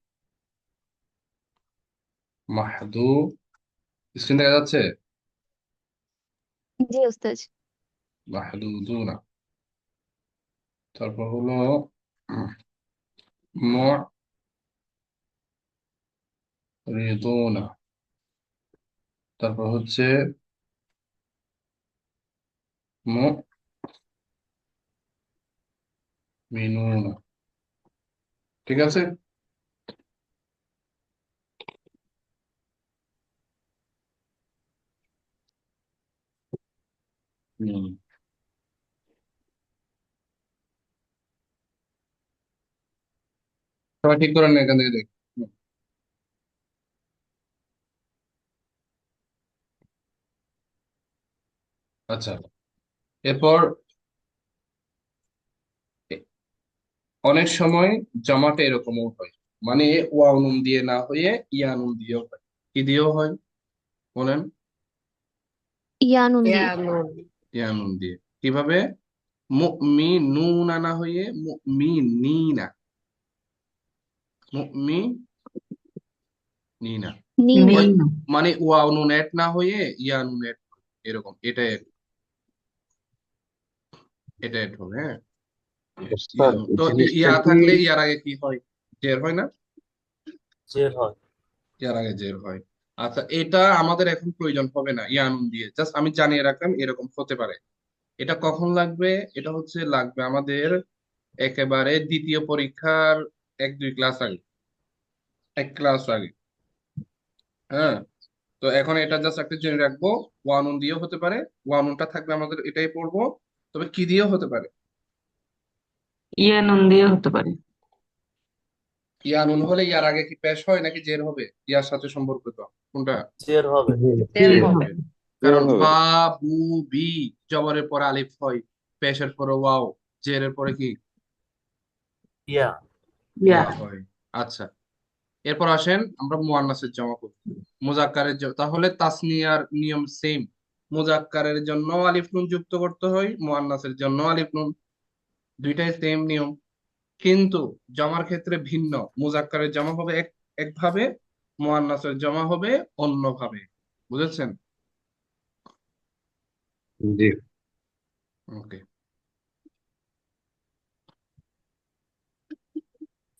মাহদু, স্ক্রিন দেখা যাচ্ছে? জি উস্তাদ। মাহদুদুনা। তারপর হলো মুরিদুনা। তারপর হচ্ছে মুমিনুনা। ঠিক আছে। হুম। সবাই ঠিক করেন না, এখান থেকে দেখ। হুম, আচ্ছা। এরপর এ- অনেক সময় জামাতে এরকমও হয়, মানে ওয়াও নুন দিয়ে না হয়ে ইয়া নুন দিয়েও হয়। কি দিয়েও হয় বলেন? ইয়ানুন দিয়ে। ইয়া নুন দিয়ে। কিভাবে? মুমিনুনা না হয়ে মুমিনিনা। মুমিনিনা। নিনা। ওই, মানে ওয়াও নুন এড না হয়ে ইয়া নুন এড, এরকম। এটা add, এটা এড হবে, হ্যাঁ। ইয়া ওস্তাদ নুন তো জিনিসটা ইয়া কি? থাকলে ইয়ার আগে কি হয়? জের হয় না? জের হয়। ইয়ার আগে জের হয়। আচ্ছা, এটা আমাদের এখন প্রয়োজন হবে না ইয়া নুন দিয়ে, জাস্ট আমি জানিয়ে রাখলাম এরকম হতে পারে। এটা কখন লাগবে? এটা হচ্ছে লাগবে আমাদের একেবারে দ্বিতীয় পরীক্ষার এক দুই ক্লাস আগে, এক ক্লাস আগে। হ্যাঁ। তো এখন এটা জাস্ট একটা জেনে রাখবো, ওয়ানুন দিয়েও হতে পারে। ওয়ানুনটা থাকবে আমাদের, এটাই পড়বো। তবে কি দিয়েও হতে পারে। ইয়া নুন দিয়ে হতে পারে। ইয়া নুন হলে ইয়ার আগে কি পেশ হয় নাকি জের হবে ইয়ার সাথে সম্পর্কিত? কোনটা? জের হবে। জের জের হবে। হবে। কারণ হবে। বা বু বি জবরের পরে আলিফ হয়, পেশের পরে ওয়াও, জেরের পরে কি ইয়া। ইয়া। ইয়া হয়। আচ্ছা, এরপর আসেন আমরা মুয়ান্নাসের জমা করব। মুজাক্কারের তাহলে তাসনিয়ার নিয়ম সেম। মুজাক্কারের জন্য আলিফ নুন যুক্ত করতে হয়, মুয়ান্নাসের জন্য আলিফ নুন, দুইটাই সেম নিয়ম। কিন্তু জমার ক্ষেত্রে ভিন্ন। মুজাক্কারের জমা হবে একভাবে, মুয়ান্নাসের জমা হবে অন্যভাবে। বুঝেছেন? জি। ওকে।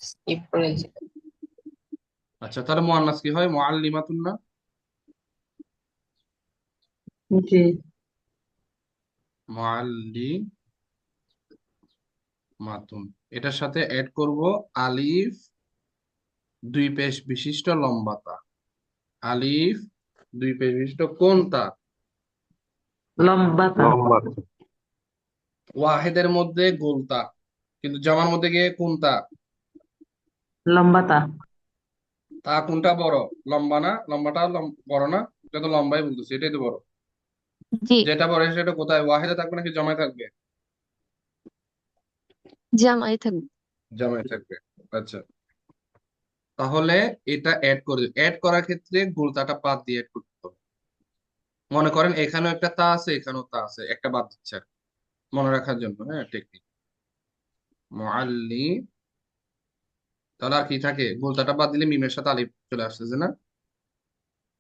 স্কিপ করেছি। আচ্ছা, তাহলে মুয়ান্নাস কি হয়? মুআল্লিমাতুন না? জি। মুআল্লিমাতুন, এটার সাথে অ্যাড করব আলিফ দুই পেশ বিশিষ্ট লম্বাতা। আলিফ দুই পেশ বিশিষ্ট কোনটা? লম্বাতা। লম্বা। ওয়াহেদের মধ্যে গোলতা, কিন্তু জমার মধ্যে গিয়ে কোনটা? লম্বাতা। তা কোনটা বড়? লম্বা না? লম্বাটা বড় না? এটা তো লম্বাই বলতেছি, এটাই তো বড়। জি, যেটা বড় সেটা কোথায়, ওয়াহেদে থাকবে নাকি জমায় থাকবে? জামাই থাকবে। জমায় থাকবে। আচ্ছা, তাহলে এটা অ্যাড করে অ্যাড করার ক্ষেত্রে গোলতাটা বাদ দিয়ে অ্যাড করতে হবে। মনে করেন এখানেও একটা তা আছে, এখানেও তা আছে, একটা বাদ দিচ্ছে আর কি। মনে রাখার জন্য, হ্যাঁ, টেকনিক। মুআল্লি, তাহলে আর কি থাকে? গোলতাটা বাদ দিলে মিমের সাথে আলিফ চলে আসতেছে না?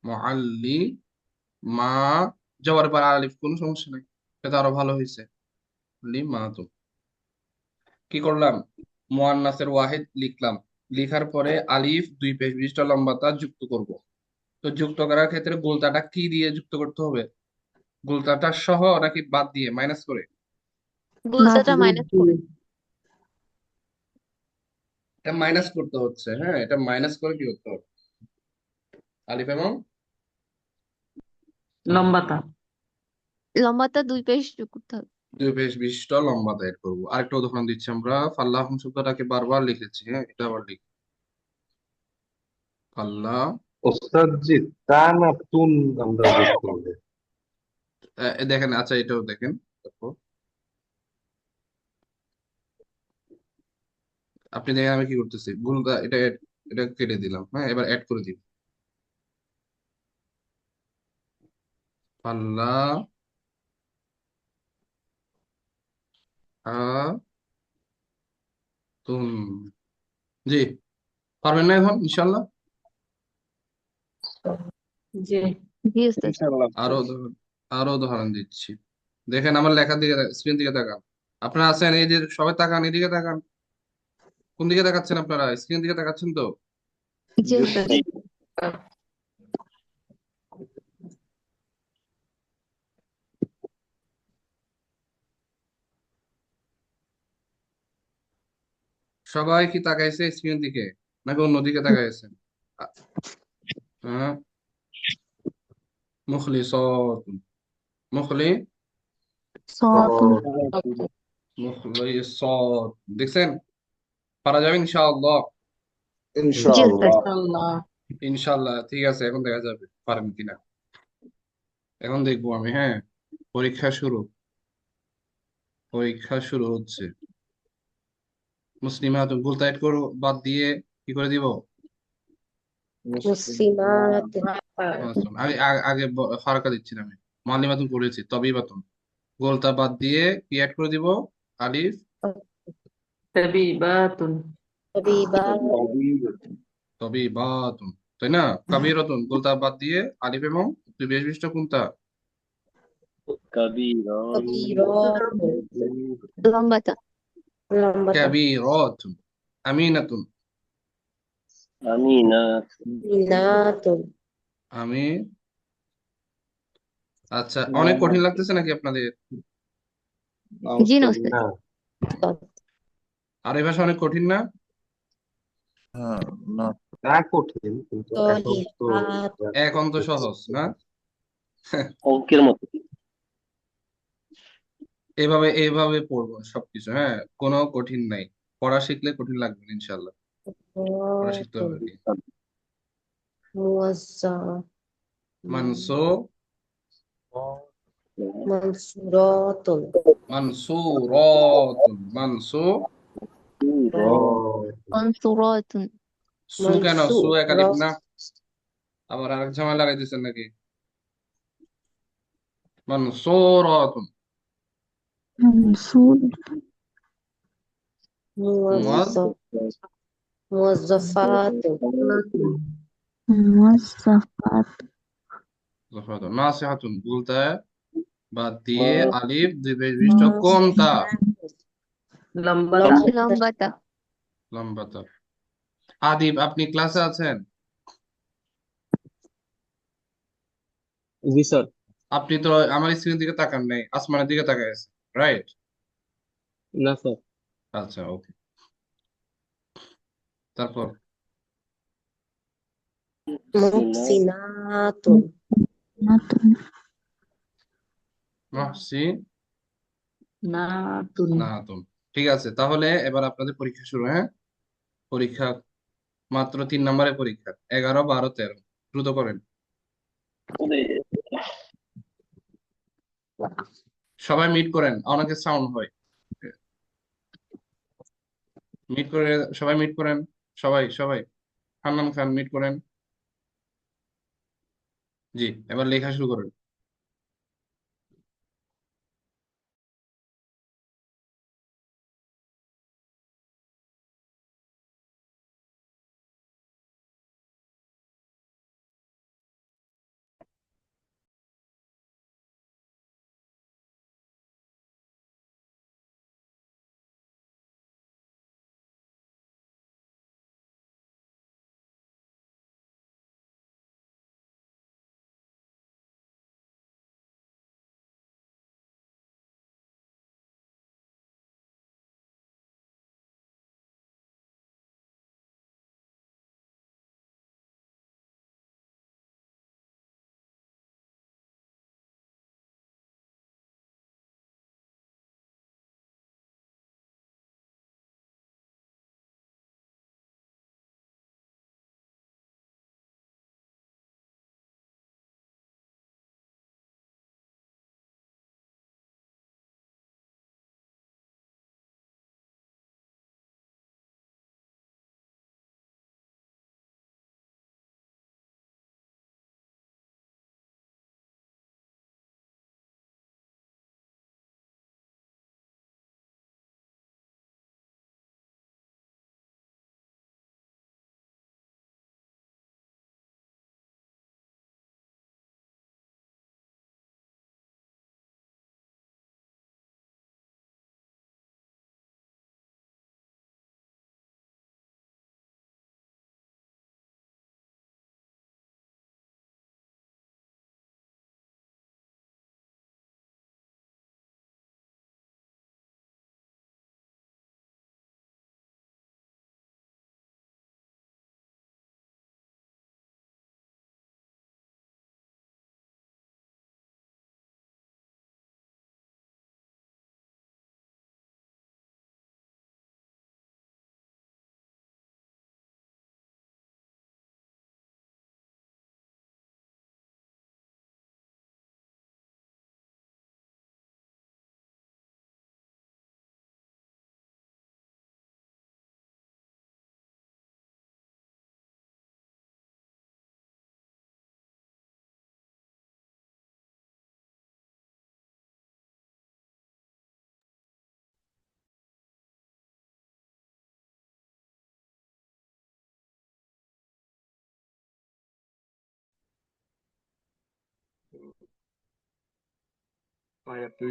মুআল্লি মা, জবর পর আলিফ, কোনো সমস্যা নাই, এটা আরো ভালো হয়েছে। মা তো কি করলাম? মুয়ান্নাসের ওয়াহিদ লিখলাম, লিখার পরে আলিফ দুই পেশ বিশিষ্ট লম্বাতা যুক্ত করব। তো যুক্ত করার ক্ষেত্রে গোলতাটা কি দিয়ে যুক্ত করতে হবে? গোলতাটা সহ নাকি বাদ দিয়ে, মাইনাস করে? গুলজাটা মাইনাস করে। এটা মাইনাস করতে হচ্ছে, হ্যাঁ, এটা মাইনাস করে কি করতে হবে? আলিফ এবং লম্বাতা। লম্বাটা দুই পেশ যোগ করতে হবে। দুই পেশ বিশিষ্ট লম্বাতা এড করবো। আরেকটা উদাহরণ দিচ্ছি আমরা। ফাল্লাহুম শব্দটাকে বারবার লিখেছি, হ্যাঁ, এটা আবার লিখি। ফাল্লাহ, ওস্তাদ জি, তা না তুন আমরা যোগ করবে। দেখেন, আচ্ছা এটাও দেখেন। তারপর আপনি দেখেন আমি কি করতেছি, ভুলটা এটা এটা কেটে দিলাম, হ্যাঁ, এবার অ্যাড করে দিই। ফাল্লাহ তুন, জি, পারবেন না এখন ইনশাল্লাহ? জি। জি ওস্তাদ। ইনশাআল্লাহ। আরো উদাহরণ দিচ্ছি। দেখেন আমার লেখার দিকে, স্ক্রিন দিকে তাকান। আপনারা আছেন, এই যে সবাই তাকান, এদিকে তাকান। কোন দিকে তাকাচ্ছেন আপনারা? স্ক্রিন দিকে তাকাচ্ছেন তো? জি ওস্তাদ। সবাই কি তাকাইছে স্ক্রিন দিকে নাকি অন্যদিকে তাকাইছে? হ্যাঁ, মুখলিসাতুন, সতুন। মুখলিসাত, দেখছেন? পারা যাবে ইনশাআল্লাহ। জি ওস্তাদ। ইনশাআল্লাহ। ইনশাআল্লাহ, ঠিক আছে, এখন দেখা যাবে পারেন কিনা। এখন দেখবো আমি, হ্যাঁ। পরীক্ষা শুরু হচ্ছে। মুসলিমাত ভুলটা এড করো, বাদ দিয়ে কি করে দিব? মুসলিমাত, আগে আগে ফারাকা দিচ্ছি না আমি। মুআল্লিমাতুন করেছি, তবিবাতুন, গোলটা বাদ দিয়ে কি অ্যাড করে দিব? আলিফ তাবিবাতুন। তাবিবাত, তবিবাতুন, তাই না? কাবীরাতুন, গোলটা বাদ দিয়ে আলিফ এবং দুই পেশ বিশিষ্ট কোনটা? কাবীরান। কাবীরাত, লম্বাটা। লম্বাতা, কাবীরাতুন, আমিনাতুন, আমিনাত। মিনাতুন। আমি, আচ্ছা, অনেক কঠিন লাগতেছে নাকি আপনাদের? জি না ওস্তাদ। না, আর এই ভাষা অনেক কঠিন না? হ্যাঁ, না, তা কঠিন কিন্তু এখন তো সহিহাত, এখন তো সহজ না? অঙ্কের মতো। এইভাবে এইভাবে পড়বো সবকিছু, হ্যাঁ, কোনো কঠিন নাই। পড়া শিখলে কঠিন লাগবে না ইনশাল্লাহ। পড়া শিখতে হবে আর কি। মুয়াজ্জা মানসো মানসুরাতুন মানসুরাতুন মানসু منصورات সু কেন সু একালিফ মানসুরাত না? আবার আরেক ঝামেলা লাগাই দিচ্ছেন নাকি? মানসুরাতুন منصور মুয়াজ্জা মুয়াজ্জাফাতুন موظفات মুওয়াজ্জাফাতুন নাসিহাতুন বলতে বাদ দিয়ে আলিফ দুই পেশ বিশিষ্ট কোনটা? লম্বাতা لمبة লম্বাতা। আদিব, আপনি ক্লাসে আছেন? জি স্যার। আপনি তো আমার স্ক্রিনের দিকে তাকান নাই, আসমানের দিকে তাকায় আছেন, রাইট? না স্যার। আচ্ছা, ওকে। তারপর মুহসিনাতুন মহসিন নাতুন নাহাতুন। ঠিক আছে, তাহলে এবার আপনাদের পরীক্ষা শুরু, হ্যাঁ? পরীক্ষা মাত্র 3 নম্বরের পরীক্ষা, 11, 12, 13। দ্রুত করেন। সবাই মিট করেন, অনেকে সাউন্ড হয়। মিট করে, সবাই মিট করেন। সবাই সবাই হান্নান খান মিট করেন। জি, এবার লেখা শুরু করেন।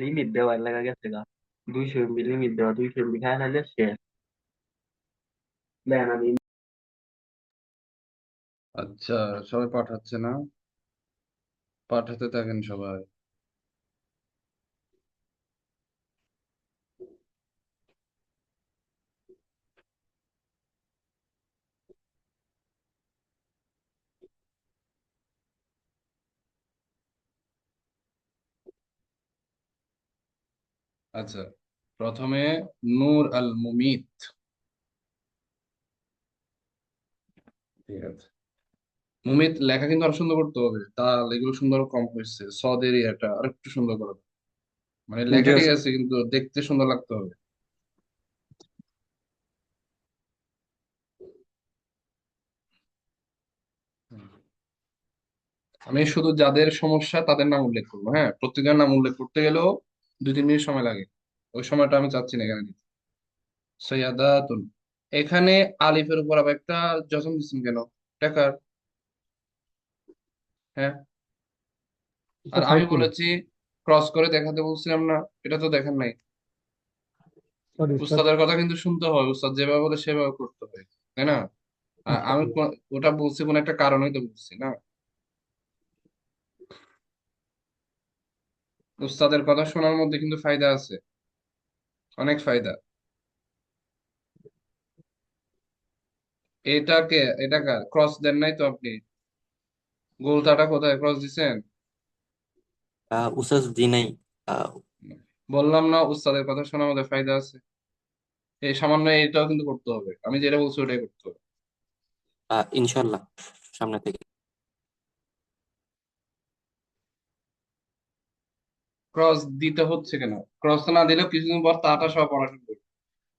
লিমিট দেওয়া লাগা গেছে গা 200 MB লিমিট দেওয়া 200 MB খায় নাহলে শেষ দেন আমি আচ্ছা, সবাই পাঠাচ্ছে না? পাঠাতে থাকেন সবাই। আচ্ছা, প্রথমে নূর আল মুমিত। ঠিক আছে, মুমিত লেখা কিন্তু আরো সুন্দর করতে হবে, দাল এগুলো সুন্দর কম হয়েছে, সদের এটা আর একটু সুন্দর করা হবে। মানে লেখা জি ঠিক স্যার। আছে কিন্তু দেখতে সুন্দর লাগতে হবে। হুম। আমি শুধু যাদের সমস্যা তাদের নাম উল্লেখ করবো, হ্যাঁ, প্রত্যেকের নাম উল্লেখ করতে গেলেও 2-3 মিনিট সময় লাগে। ওই সময়টা আমি চাচ্ছি না এখানে দিতে। সৈয়াদাতুন, এখানে আলিফের উপর আবার একটা জজম দিচ্ছেন কেন? টাকার, হ্যাঁ, আর আমি বলেছি ক্রস করে দেখাতে বলছিলাম না? এটা তো দেখেন নাই। উস্তাদের কথা কিন্তু শুনতে হয়, উস্তাদ যেভাবে বলে সেভাবে করতে হয়, তাই না? আমি ওটা বলছি কোন একটা কারণেই তো বলছি না। উস্তাদের কথা শোনার মধ্যে কিন্তু ফায়দা আছে, অনেক ফায়দা। এটাকে এটা কার ক্রস দেন নাই তো আপনি? গোলতাটা কোথায় ক্রস দিছেন? উস্তাদ দি নাই। আহ, বললাম না উস্তাদের কথা শোনার মধ্যে ফায়দা আছে। এই সামান্য এটাও কিন্তু করতে হবে, আমি যেটা বলছি ওটাই করতে হবে। ইনশাল্লাহ সামনে থেকে। ক্রস দিতে হচ্ছে কেন? ক্রস না দিলেও কিছুদিন পর তাটা সহ পড়া শুরু করবে।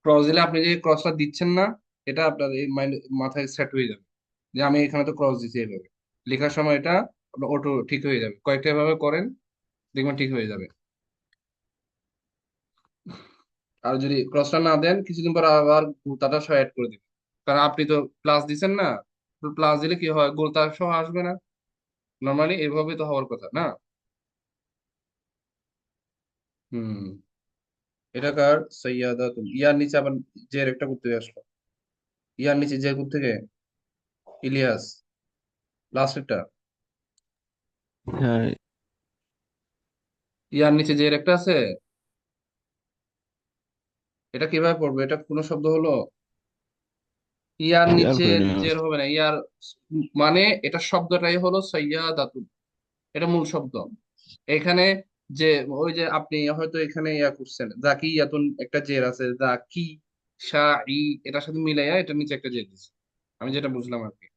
ক্রস দিলে আপনি যে ক্রসটা দিচ্ছেন না, এটা আপনার এই মাইন্ড মাথায় সেট হয়ে যাবে যে আমি এখানে তো ক্রস দিচ্ছি। এইভাবে লেখার সময় এটা আপনার অটো ঠিক হয়ে যাবে, কয়েকটা ভাবে করেন, দেখবেন ঠিক হয়ে যাবে। আর যদি ক্রসটা না দেন কিছুদিন পর আবার গোলতাটা সহ অ্যাড করে দিবেন, কারণ আপনি তো প্লাস দিচ্ছেন না। প্লাস দিলে কি হয়, গোলতা সহ আসবে না? নর্মালি এইভাবে তো হওয়ার কথা না। হুম। এটা কার? সৈয়াদা তুমি ইয়ার নিচে আবার জের একটা করতে আসলো। ইয়ার নিচে জের করতে থেকে ইলিয়াস, লাস্টেরটা। হ্যাঁ, ইয়ার নিচে জের একটা আছে। এটা কিভাবে পড়বে? এটা কোনো শব্দ হলো? ইয়ার খেয়াল নিচে করিনি জের হবে না, ইয়ার মানে এটা শব্দটাই হলো সৈয়াদাতুন, এটা মূল শব্দ। এখানে যে ওই যে আপনি হয়তো এখানে ইয়া করছেন জাকি ইয়াতুন, একটা জের আছে জাকি, শাহ ই, এটার সাথে মিলাইয়া এটা নিচে একটা জের দিচ্ছে। আমি যেটা বুঝলাম আর কি,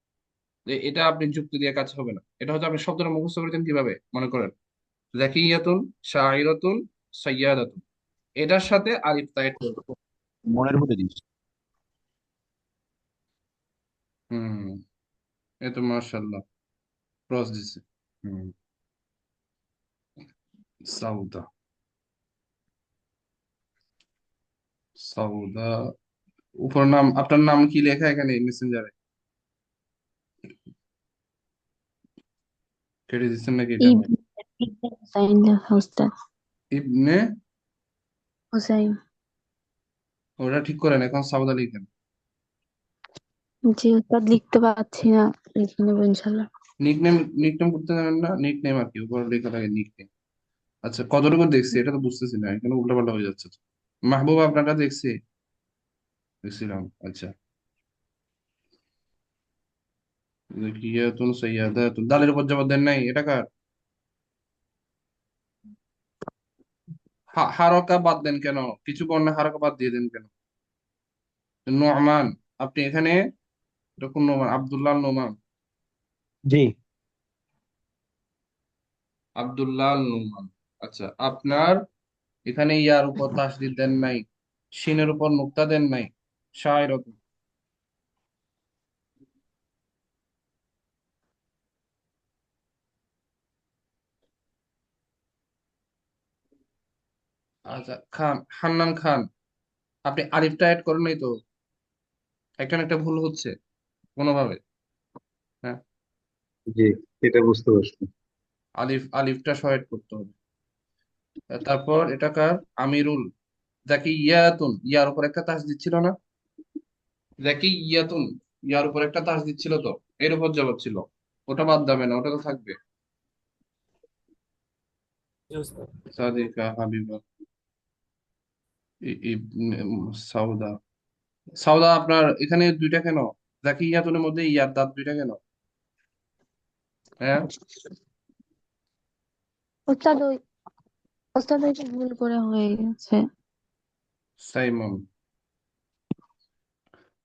যে এটা আপনি যুক্তি দিয়ে কাজ হবে না। এটা হয়তো আপনি শব্দটা মুখস্থ করেছেন কিভাবে মনে করেন, জাকিয়াতুন, শাইরাতুন, সাইয়াদাতুন, এটার সাথে আলিফ তা add করবে। মনের মধ্যে জিনিস। হুম, এই তো মাশাআল্লাহ ক্রস দিছে। হুম। সাউদা, সাউদা, উপর নাম আপনার নাম কি লেখা এখানে মেসেঞ্জারে? কেটে দিচ্ছেন নাকি এটা? ইবনে ইবনে হুসাইন লেখা উস্তাদ। ইবনে, হুসাইন। ওটা ঠিক করেন, এখন সাউদা লিখেন। জি উস্তাদ, লিখতে পারছি না, লিখে নেবো ইনশাল্লাহ। নিকনেম, নিকনেম করতে জানেন না? নিকনেম আর কি, উপর লেখা থাকে নিকনেম। আচ্ছা, কতটুকু দেখছি এটা তো বুঝতেছি না, এখানে উল্টাপাল্টা হয়ে যাচ্ছে তো। মাহবুব আপনারটা দেখছি, দেখছিলাম। আচ্ছা, জাকিয়াতুন সাইয়াদাতুন, দালের উপর জবাব দেন নাই, এটা কার? হারকা বাদ দেন কেন? কিছু বর্ণে হারকা বাদ দিয়ে দেন কেন? নোমান, আপনি এখানে এটা কোন নোমান? আব্দুল্লাহ নোমান, জি। আব্দুল্লাহ নোমান। আচ্ছা, আপনার এখানে ইয়ার উপর তাসদিদ দেন নাই, শিনের উপর নুক্তা দেন নাই, শায়রাতুন। আচ্ছা, খান, হান্নান খান, আপনি আলিফটা অ্যাড করেন নাই তো? একটা না একটা ভুল হচ্ছে কোনোভাবে, হ্যাঁ। জি, এটা বুঝতে পারছি। আলিফটা সহ add করতে হবে। তারপর এটা কার? আমিরুল, যাকে ইয়াতুন, ইয়ার উপর একটা তাসদিদ ছিল না? যাকে ইয়াতুন, ইয়ার উপর একটা তাসদিদ ছিল তো, এর উপর জবাব ছিল, ওটা বাদ যাবে না, ওটা তো থাকবে। জি উস্তাদ। সাদিকা হাবিবা, ইবনে সাউদা। সাউদা আপনার এখানে দুইটা কেন? যাকে ইয়াতুনের মধ্যে ইয়ার দাঁত দুইটা কেন? হ্যাঁ, উস্তাদ ওই ওস্তাদ এটা ভুল করে হয়ে গেছে। সাইমন।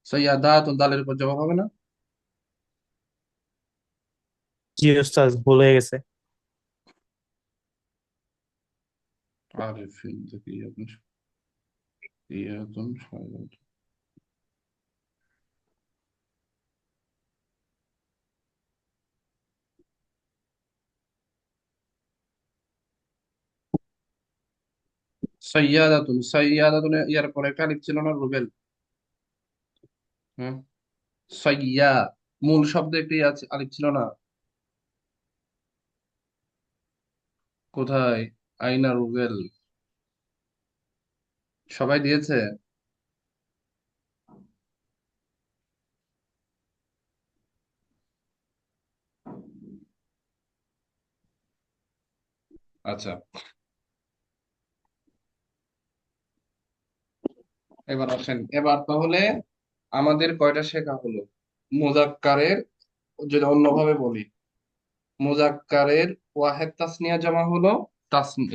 সৈয়াদাত দালের উপর জবাব হবে না? জি ওস্তাদ ভুল হয়ে গেছে। আরিফিন যাকিয়াতুন সাইয়াতুন। সৈয়াদাতুন ইয়ার পরে একটা আলিফ ছিল না, রুবেল? হ্যাঁ, সৈয়া মূল শব্দে একটি আলিফ ছিল না? কোথায়? আইনা রুবেল? সবাই দিয়েছে? আচ্ছা, এবার আসেন। এবার তাহলে আমাদের কয়টা শেখা হলো? মুজাক্কারের, যদি অন্যভাবে বলি, মুজাক্কারের ওয়াহেদ তাসনিয়া জমা হলো,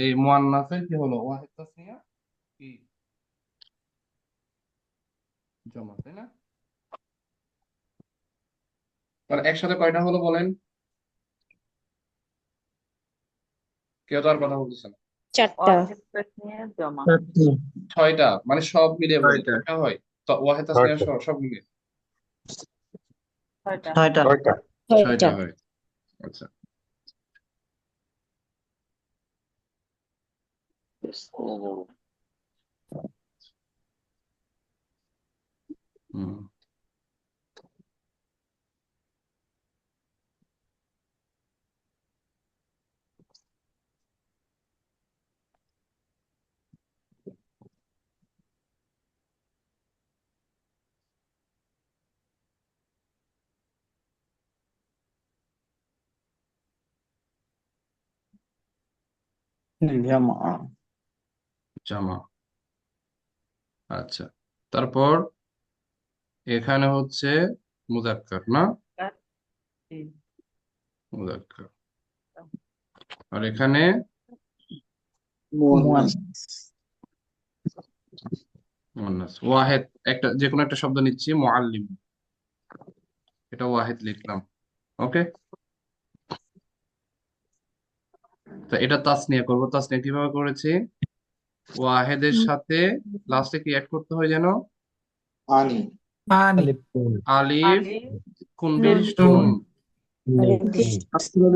এই মুয়ান্নাসের কি হলো? ওয়াহেদ তাসনিয়া কি জমা, তাই না? তাহলে একসাথে কয়টা হলো বলেন? কেউ তো আর কথা বলতেছে না। 4টা। জমা। 6টা, মানে সব মিলিয়ে বলি 6টা। কয়টা হয়? তো ওয়াহেদ তাসনিয়া 6টা। সব মিলিয়ে 6টা। 6টা। 6টা। 6টা হয়। আচ্ছা, হুম, জামা। জামা। আচ্ছা, তারপর এখানে হচ্ছে মুজাক্কার না? মুজাক্কার। আর এখানে মুয়ান্নাস। ওয়াহেদ, একটা যে কোনো একটা শব্দ নিচ্ছি, মুআল্লিম, এটা ওয়াহেদ লিখলাম। ওকে, তো এটা তাসনিয়া করব। তাসনিয়া কিভাবে করেছি? ওয়াহেদের সাথে লাস্টে কি অ্যাড করতে হয় যেন? আনি। আলিফ আলিফ কোন নুন। বিশিষ্ট নুন? আলিফ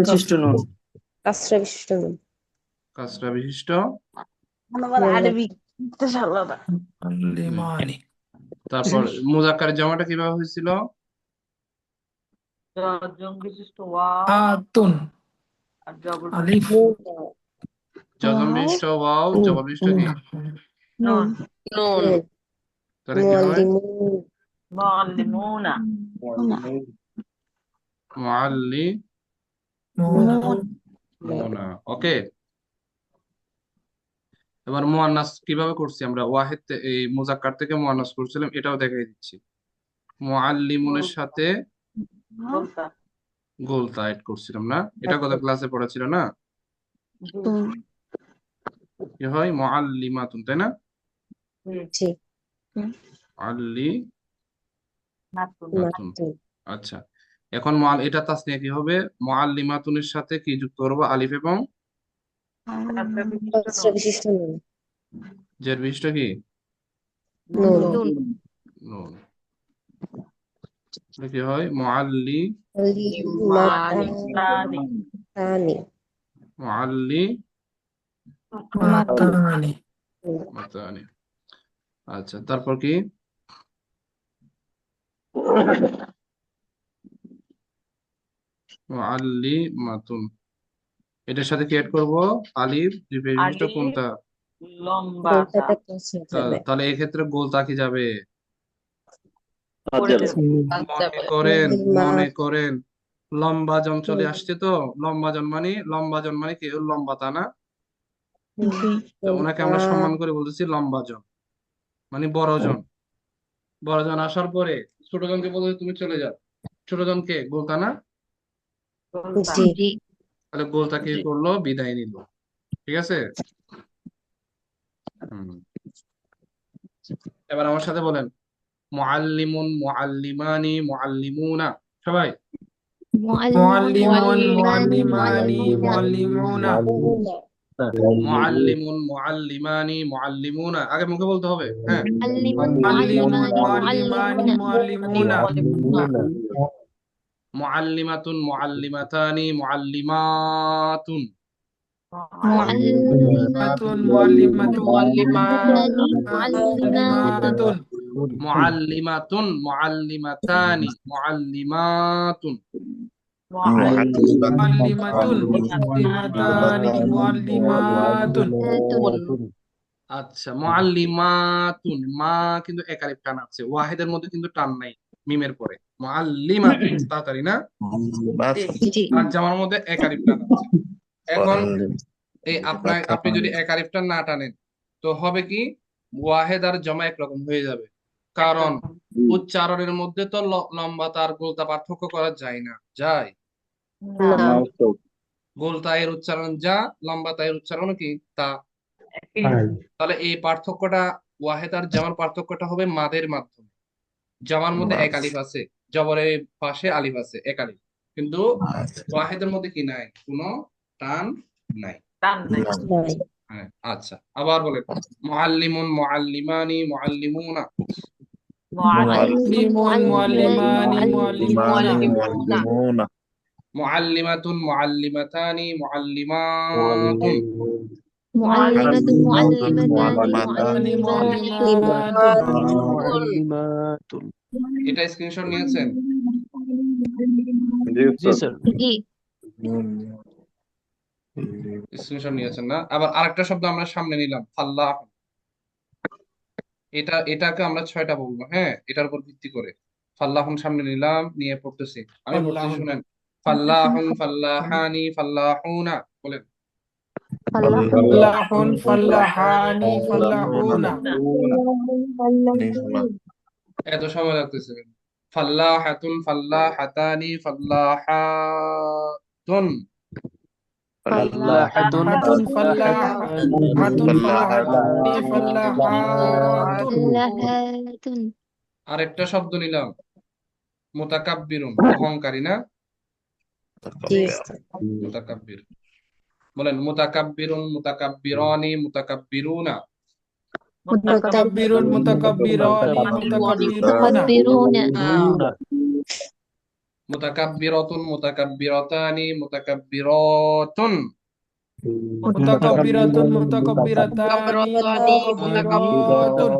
বিশিষ্ট নুন। কাসরা বিশিষ্ট নুন। কাসরা বিশিষ্ট নুন। তারপর মুজাক্কার জামাটা কিভাবে হয়েছিল? জজম বিশিষ্ট ওয়াও আর জবর জজম বিশিষ্ট ওয়াও, জবর বিশিষ্ট কি? নুন। নুন। তাহলে কি হয়? মুআল্লিমুন। মুআল্লিমুনা। মুআল্লিমুনা। ওকে, এবার মুয়ান্নাস কিভাবে করছি আমরা? ওয়াহেদ এই মুজাক্কার থেকে মুয়ান্নাস করছিলাম, এটাও দেখাই দিচ্ছি। মুআল্লিমুনের সাথে গোলতা। গোলতা এড করছিলাম না? এটা গত ক্লাসে পড়া ছিল না? কি হয়? মুআল্লিমাতুন, তাই না? জি। মুআল্লিমাতুন। মাতুন। আচ্ছা, এখন এটা তাসনিয়া কি হবে? মুআল্লিমাতুনের সাথে কি যুক্ত করবো? আলিফ এবং কাসরা বিশিষ্ট নুন। জের বিশিষ্ট কি? নুন। নুন। এটা কি হয়? মুআল্লিমাতানি। মুআল্লিমাতানি। আচ্ছা, তারপর কি? মুআল্লিমাতুন, এটার সাথে কি অ্যাড করবো? আলিফ বিশিষ্ট কোনটা? লম্বা। গোলতাটা কাসরা যাবে। তাহলে এক্ষেত্রে গোলতা কি যাবে? মুআল্লিমা। মনে করেন লম্বাজন চলে আসছে, তো লম্বাজন মানে কি? লম্বা, তা না? তো ওনাকে আমরা সম্মান করে বলতেছি লম্বাজন, মানে বড়জন। বড়জন আসার পরে ছোটজনকে বলতে তুমি চলে যাও। ছোটজনকে গোলতা না? জি। তাহলে গোলতা কি করলো? বিদায় নিল। ঠিক আছে, হুম। এবার আমার সাথে বলেন, মুআল্লিমুন, মুআল্লিমানি, মুআল্লিমুনা। সবাই মুআল্লিমুন معلمان মুআল্লিমানি معلمون মুআল্লিমুনা মুআল্লিমুন, মুআল্লিমানি, মুআল্লিমুনা। আগে মুখে বলতে হবে, হ্যাঁ। معلم মুআল্লিমুন معلمان মুআল্লিমানি মুআল্লিমুনা মুআল্লিমাতুন, মুআল্লিমাতানি, মুআল্লিমাতুন। মুআল্লিমাতুন معلمات মুআল্লিমাতুন معلمات মুআল্লিমাতুন, মুআল্লিমাতানি, মুআল্লিমাতুন। মুআল্লিমাতুন মুআল্লিমাতানি মুআল্লিমাতুন আচ্ছা, মুআল্লিমাতুন, মা কিন্তু এক আলিফ টান আছে, ওয়াহিদের মধ্যে কিন্তু টান নাই মিমের পরে। মুআল্লিমাতুন তাড়াতাড়ি না, জি আর জামার মধ্যে এক আলিফ টান আছে। এখন এই আপনি যদি এক আলিফটা না টানেন তো হবে কি, ওয়াহেদ আর জমা একরকম হয়ে যাবে। কারণ উচ্চারণের মধ্যে তো লম্বা তার গোলতা পার্থক্য করা যায় না, যায়? না গোলতা এর উচ্চারণ যা, লম্বা তা এর উচ্চারণ কি তা। তাহলে এই পার্থক্যটা, ওয়াহেদ আর জামার পার্থক্যটা হবে মাদের মাধ্যমে। জামার মধ্যে এক আলিফ আছে, জবরের পাশে আলিফ আছে, এক আলিফ, কিন্তু ওয়াহেদের মধ্যে কি নাই, কোনো টান নাই। নাই হ্যাঁ, আচ্ছা, আবার বলেন, মুআল্লিমুন, মুআল্লিমানি, মুআল্লিমুনা। মুআল্লিমুন মুআল্লিমানি মুআল্লিমুনা মুআল্লিমাতুন, মুআল্লিমাতানি, মুআল্লিমাতুন। معلمة معلمتان معلمات এটা স্ক্রিনশট নিয়েছেন? জি স্যার জি স্ক্রিনশট নিয়েছেন না? আবার আরেকটা শব্দ আমরা সামনে নিলাম, ফাল্লাহ। এটাকে আমরা 6টা বলবো, হ্যাঁ, এটার উপর ভিত্তি করে। ফাল্লাহুন সামনে নিলাম, নিয়ে পড়তেছি, আমি পড়তেছি, শুনেন। ফাল্লাহুন, ফাল্লাহানি, ফাল্লাহুনা। বলেন। ফাল্লাহুন ফাল্লাহানি ফাল্লাহুনা এত সময় লাগতেছে কেন? ফাল্লাহাতুন, ফাল্লাহাতানি, ফাল্লাহাতুন। ফাল্লাহাতুন ফাল্লাহাতুন ফাল্লাহানি ফাল্লাহাতুন فلاحات আরেকটা শব্দ নিলাম, মুতাকাব্বিরুন, অহংকারী না? জি উস্তাদ। মুতাকাব্বির। বলেন, মুতাকাব্বিরুন, মুতাকাব্বিরানি, মুতাকাব্বিরুনা। মুতাকাব্বিরুন মুতাকাব্বিরানি মুতাকাব্বিরুনা متكبرون মুতাকাব্বিরাতুন, মুতাকাব্বিরাতানি, মুতাকাব্বিরাতুন। মুতাকাব্বিরাতুন মুতাকাব্বিরাতানি মুতাকাব্বিরাতুন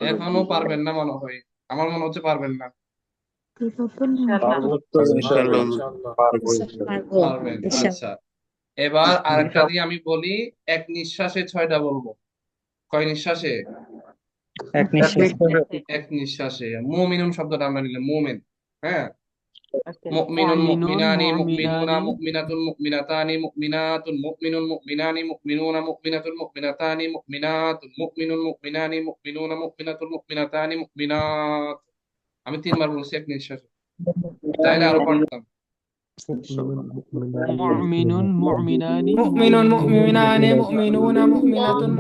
এখনো পারবেন না মনে হয়, আমার মনে হচ্ছে পারবেন না। পারবো পারবেন, ইনশাআল্লাহ। আচ্ছা। এবার আরেকটা দিয়ে আমি বলি, এক নিঃশ্বাসে 6টা বলবো। কয় নিঃশ্বাসে? এক নিঃশ্বাসে। মুমিনুন শব্দটা আমরা নিলাম, মুমিন, হ্যাঁ। মুমিনুন, মুমিনানি, মুমিনুনা, মুমিনাতুন, মুমিনাতানি, মুমিনাতুন, মুমিনুন, মুমিনানি, মুমিনুনা, মুমিনাতুন, মুমিনাতানি, মুমিনাতুন, মুমিনুন, মুমিনানি, মুমিনুনা, মুমিনাতুন, মুমিনাতানি, মুমিনাত। আমি 3বার বলছি এক নিঃশ্বাসে, তাইলে আরো পারতাম। মুমিনুন মুমিনানি মুমিনাতুন মুমিনাতানি মুমিনাতুন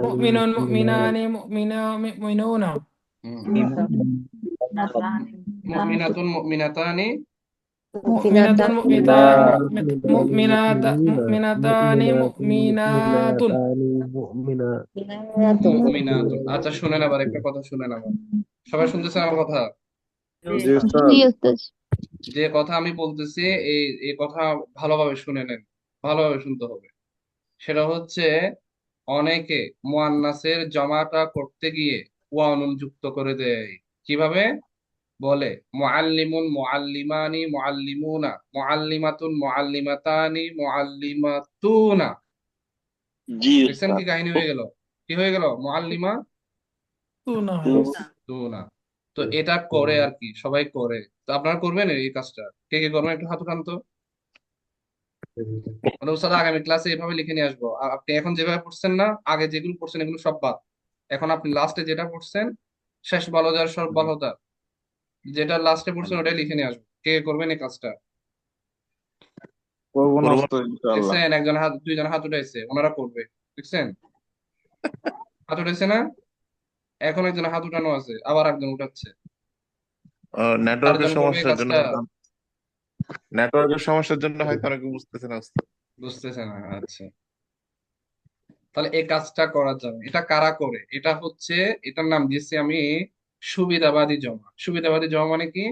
মুমিনুন মুমিনানি মুমিনুনা মুমিনাতুন, মুমিনাতানি, মুমিনাতুন মুমিনাতানি মুমিনাতুন মুমিনাতুন। আচ্ছা, শুনেন আবার একটা কথা, শুনেন আবার। সবাই শুনতেছেন আমার কথা? জি স্যার জি উস্তাদ যে কথা আমি বলতেছি, এই কথা ভালোভাবে শুনে নেন, ভালোভাবে শুনতে হবে। সেটা হচ্ছে, অনেকে মুয়ান্নাসের জমাটা করতে গিয়ে ওয়া নুন যুক্ত করে দেয়। কিভাবে? বলে মুআল্লিমুন, মুআল্লিমানি, মুআল্লিমুনা, মুআল্লিমাতুন, মুআল্লিমাতানি, মুআল্লিমাতুনা। জি দেখছেন কি উস্তাদ। কাহিনী হয়ে গেল? কি হয়ে গেল? মুআল্লিমা তুনা তুনা। তো এটা করে আর কি, সবাই করে। তো আপনারা করবেন এই কাজটা? কে কে করবেন একটু হাত উঠান তো। মানে ওস্তাদ আগামী ক্লাসে এভাবে লিখে নিয়ে আসবো। আর আপনি এখন যেভাবে পড়ছেন না, আগে যেগুলো পড়ছেন এগুলো সব বাদ। এখন আপনি লাস্টে যেটা পড়ছেন, শেষ বলদার সর্ব বলদার, যেটা লাস্টে পড়ছেন ওটাই লিখে নিয়ে আসবো। কে কে করবেন এই কাজটা? করবো না করবো ওস্তাদ ইনশাআল্লাহ। দেখছেন একজন হাত দুইজন হাত উঠাইছে, ওনারা করবে। দেখছেন হাত উঠাইছে না? এখন একজন হাত উঠানো আছে, আবার একজন উঠাচ্ছে। নেটওয়ার্কের চারজন করবে এই সমস্যার জন্য কাজটা। হয়তো নেটওয়ার্কের সমস্যার জন্য হয়তো অনেকে বুঝতেছে না ওস্তাদ। বুঝতেছে না? আচ্ছা, তাহলে এই কাজটা করা যাবে। এটা কারা করে? এটা হচ্ছে, এটার নাম দিয়েছি আমি সুবিধাবাদী জমা। সুবিধাবাদী জমা মানে কি?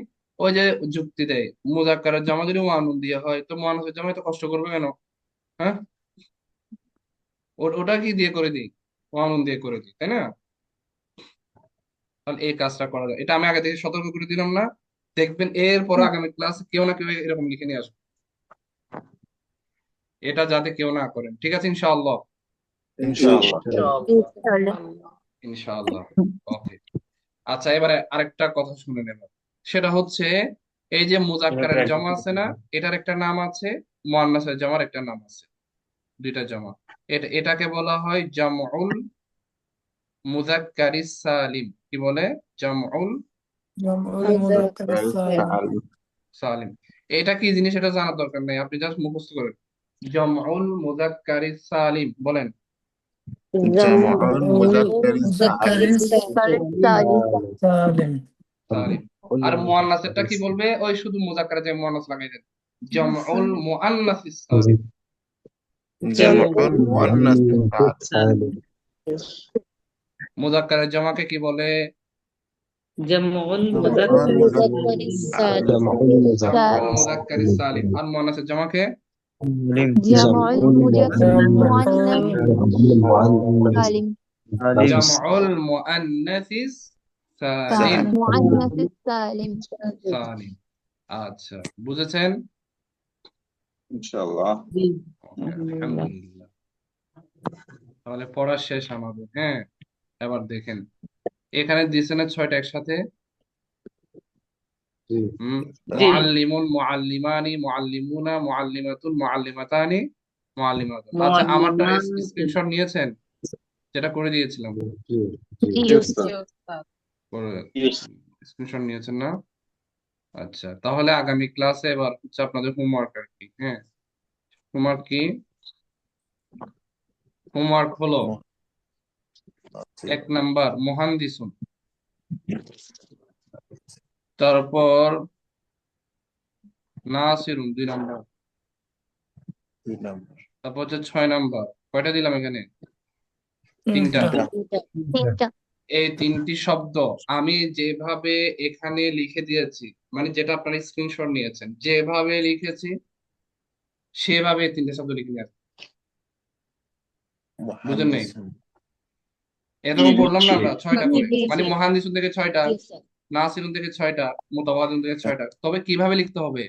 ওই যে যুক্তি দেয়, মুজাক্কারের জমা যদি মুআন্নাস দিয়ে হয় তো মুআন্নাসের জমা এত কষ্ট করবে কেন? হ্যাঁ, ওটা কি দিয়ে করে দিই? মুআন্নাস দিয়ে করে দিই, তাই না? তাহলে এই কাজটা করা যায়। এটা আমি আগে থেকে সতর্ক করে দিলাম না? দেখবেন এরপর আগামী ক্লাসে কেউ না কেউ এরকম লিখে নিয়ে আসবে। এটা যাতে কেউ না করেন, ঠিক আছে? ইনশাআল্লাহ। ইনশাআল্লাহ। ইনশাআল্লাহ। ইনশাআল্লাহ। ওকে। আচ্ছা, এবারে আরেকটা কথা শুনে নেব। সেটা হচ্ছে, এই যে মুজাক্কারের জমা আছে না, এটার একটা নাম আছে, মুআন্নাসের জমার একটা নাম আছে, দুইটা জমা। এটাকে বলা হয় জামউল মুজাক্কারিস সালিম। কি বলে? জামউল জামউল মুযাক্কার সালিম। সালিম। এটা কি জিনিস এটা জানার দরকার নেই, আপনি জাস্ট মুখস্থ করেন। জামউল মুজাক্কারিস সালিম বলেন। জামউল মুযাক্কারিস মুযাক্কারিস সালিম। সালিম। আর মুআন্নাসেরটা কি বলবে? ওই শুধু মুজাক্কারে যে মুআন্নাস লাগাই দেন, জামউল মুআন্নাসিস সালিম। জামউল মুআন্নাস সালিম। মুজাক্কারের জমাকে কি বলে? জামউল জামউল মুযাক্কারিস সালিম। জামউল মুযাক্কারিস সালিম। আর মুআন্নাসের জমাকে জামউল মুআন্নাস সালিম। জামউল মুআন্নাসিস সালিম। মুআন্নাস সালিম। সালিম। আচ্ছা, বুঝেছেন? ইনশাআল্লাহ। ওকে, আলহামদুলিল্লাহ। তাহলে পড়া শেষ আমাদের। হ্যাঁ, এবার দেখেন এখানে দিয়েছে না 6টা একসাথে? মুআল্লিমুন, মুআল্লিমানি, মুআল্লিমুনা, মুআল্লিমাতুন, মুআল্লিমাতানি, মুআল্লিমাতুন। আচ্ছা, আমারটা স্ক্রিনশট নিয়েছেন যেটা করে দিয়েছিলাম? জি উস্তাদ। স্ক্রিনশট নিয়েছেন না? আচ্ছা, তাহলে আগামী ক্লাসে এবার হচ্ছে আপনাদের হোমওয়ার্ক আর কি। হ্যাঁ, হোমওয়ার্ক কি? হোমওয়ার্ক হলো 1 নাম্বার মুহান্দিসুন, তারপর নাসিরুন 2 নাম্বার, তারপর হচ্ছে 6 নাম্বার। কয়টা দিলাম এখানে? 3টা। তিনটা। এই 3টি শব্দ আমি যেভাবে এখানে লিখে দিয়েছি, মানে যেটা আপনারা স্ক্রিনশট নিয়েছেন, যেভাবে লিখেছি সেভাবে এই 3টে শব্দ লিখে নিয়ে আসবেন। বুঝেন নাই? এরকম বললাম না আমরা 6টা করে, মানে মুহান্দিসুন থেকে 6টা, নাসিরুন থেকে 6টা, মুতাওয়াদিন থেকে 6টা। তবে কিভাবে লিখতে হবে?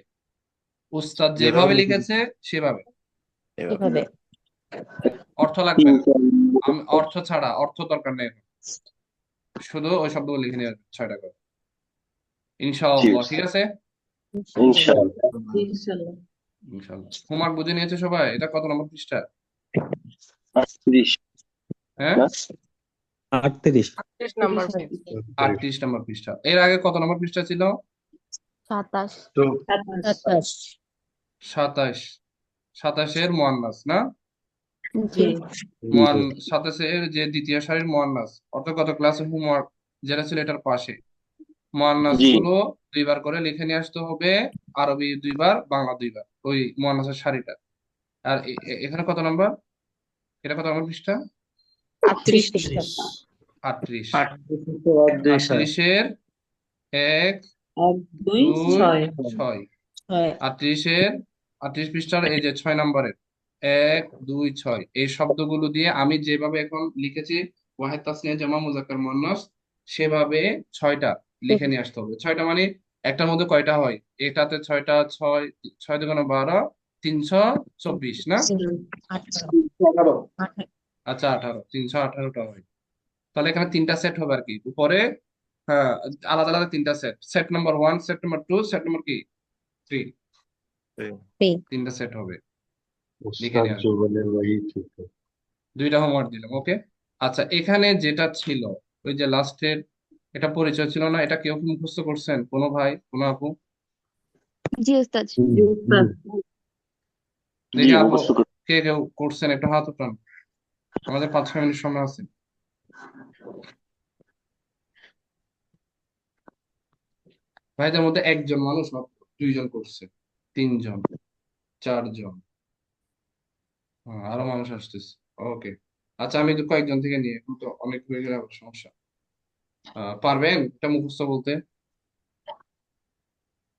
উস্তাদ যেভাবে লিখেছে সেভাবে। এভাবে অর্থ লাগবে না, অর্থ ছাড়া, অর্থ দরকার নেই, শুধু ওই শব্দগুলো লিখে নিয়ে আসবেন 6টা করে। ইনশাআল্লাহ, ঠিক আছে? ইনশাআল্লাহ। ইনশাআল্লাহ। হোমওয়ার্ক বুঝে নিয়েছে সবাই? এটা কত নম্বর পৃষ্ঠা? 38। হ্যাঁ, 38 নাম্বার। 38 নম্বর পৃষ্ঠা। এর আগে কত নম্বর পৃষ্ঠা ছিল? 27। 27। 27 এর মুয়ান্নাস না? জি। 27 এর যে দ্বিতীয় সারির মুয়ান্নাস, অর্থাৎ গত ক্লাসে হোমওয়ার্ক যেটা ছিল এটার পাশে মুয়ান্নাস গুলো 2বার করে লিখে নিয়ে আসতে হবে, আরবি 2বার, বাংলা 2বার, ওই মুয়ান্নাসের সারিটা। আর এখানে কত নম্বর? এটা কত নম্বর পৃষ্ঠা? 38 38। 38 38 এর 1 2 6 6। 38 পৃষ্ঠার এই যে 6 নম্বরের 1 2 6 এই শব্দগুলো দিয়ে আমি যেভাবে এখন লিখেছি ওয়াহিদ তাসনিয়া জামা মুজাক্কার মুয়ান্নাস, সেভাবে 6টা লিখে নিয়ে আসতে হবে। 6টা মানে একটার মধ্যে কয়টা হয়? এটাতে 6টা, 6 6 দুগুণে 12, 324 না? আচ্ছা, 18, 318টা হয়। তাহলে এখানে 3টা সেট হবে আর কি উপরে। হ্যাঁ, আলাদা আলাদা 3টা set, set number 1, set number 2, set number কি 3, 3টা সেট হবে। লিখে নিয়ে আসবেন। 2টা হোমওয়ার্ক দিলাম, ওকে? আচ্ছা, এখানে যেটা ছিল ওই যে লাস্টের, এটা পরিচয় ছিল না, এটা কেউ কি মুখস্থ করছেন? কোনো ভাই, কোনো আপু? জি উস্তাদ। জি দেখে আপু মুখস্থ করছি। কে কেউ করছেন একটু হাত উঠান, আমাদের 5-6 মিনিট সময় আছে। ভাইদের মধ্যে একজন মানুষ মাত্র, 2 জন করছে, 3 জন, 4 জন, আরো মানুষ আসতেছে। ওকে, আচ্ছা আমি তো কয়েকজন থেকে নিয়ে, এখন তো অনেক হয়ে গেলে আবার সমস্যা। পারবেন এটা মুখস্থ বলতে?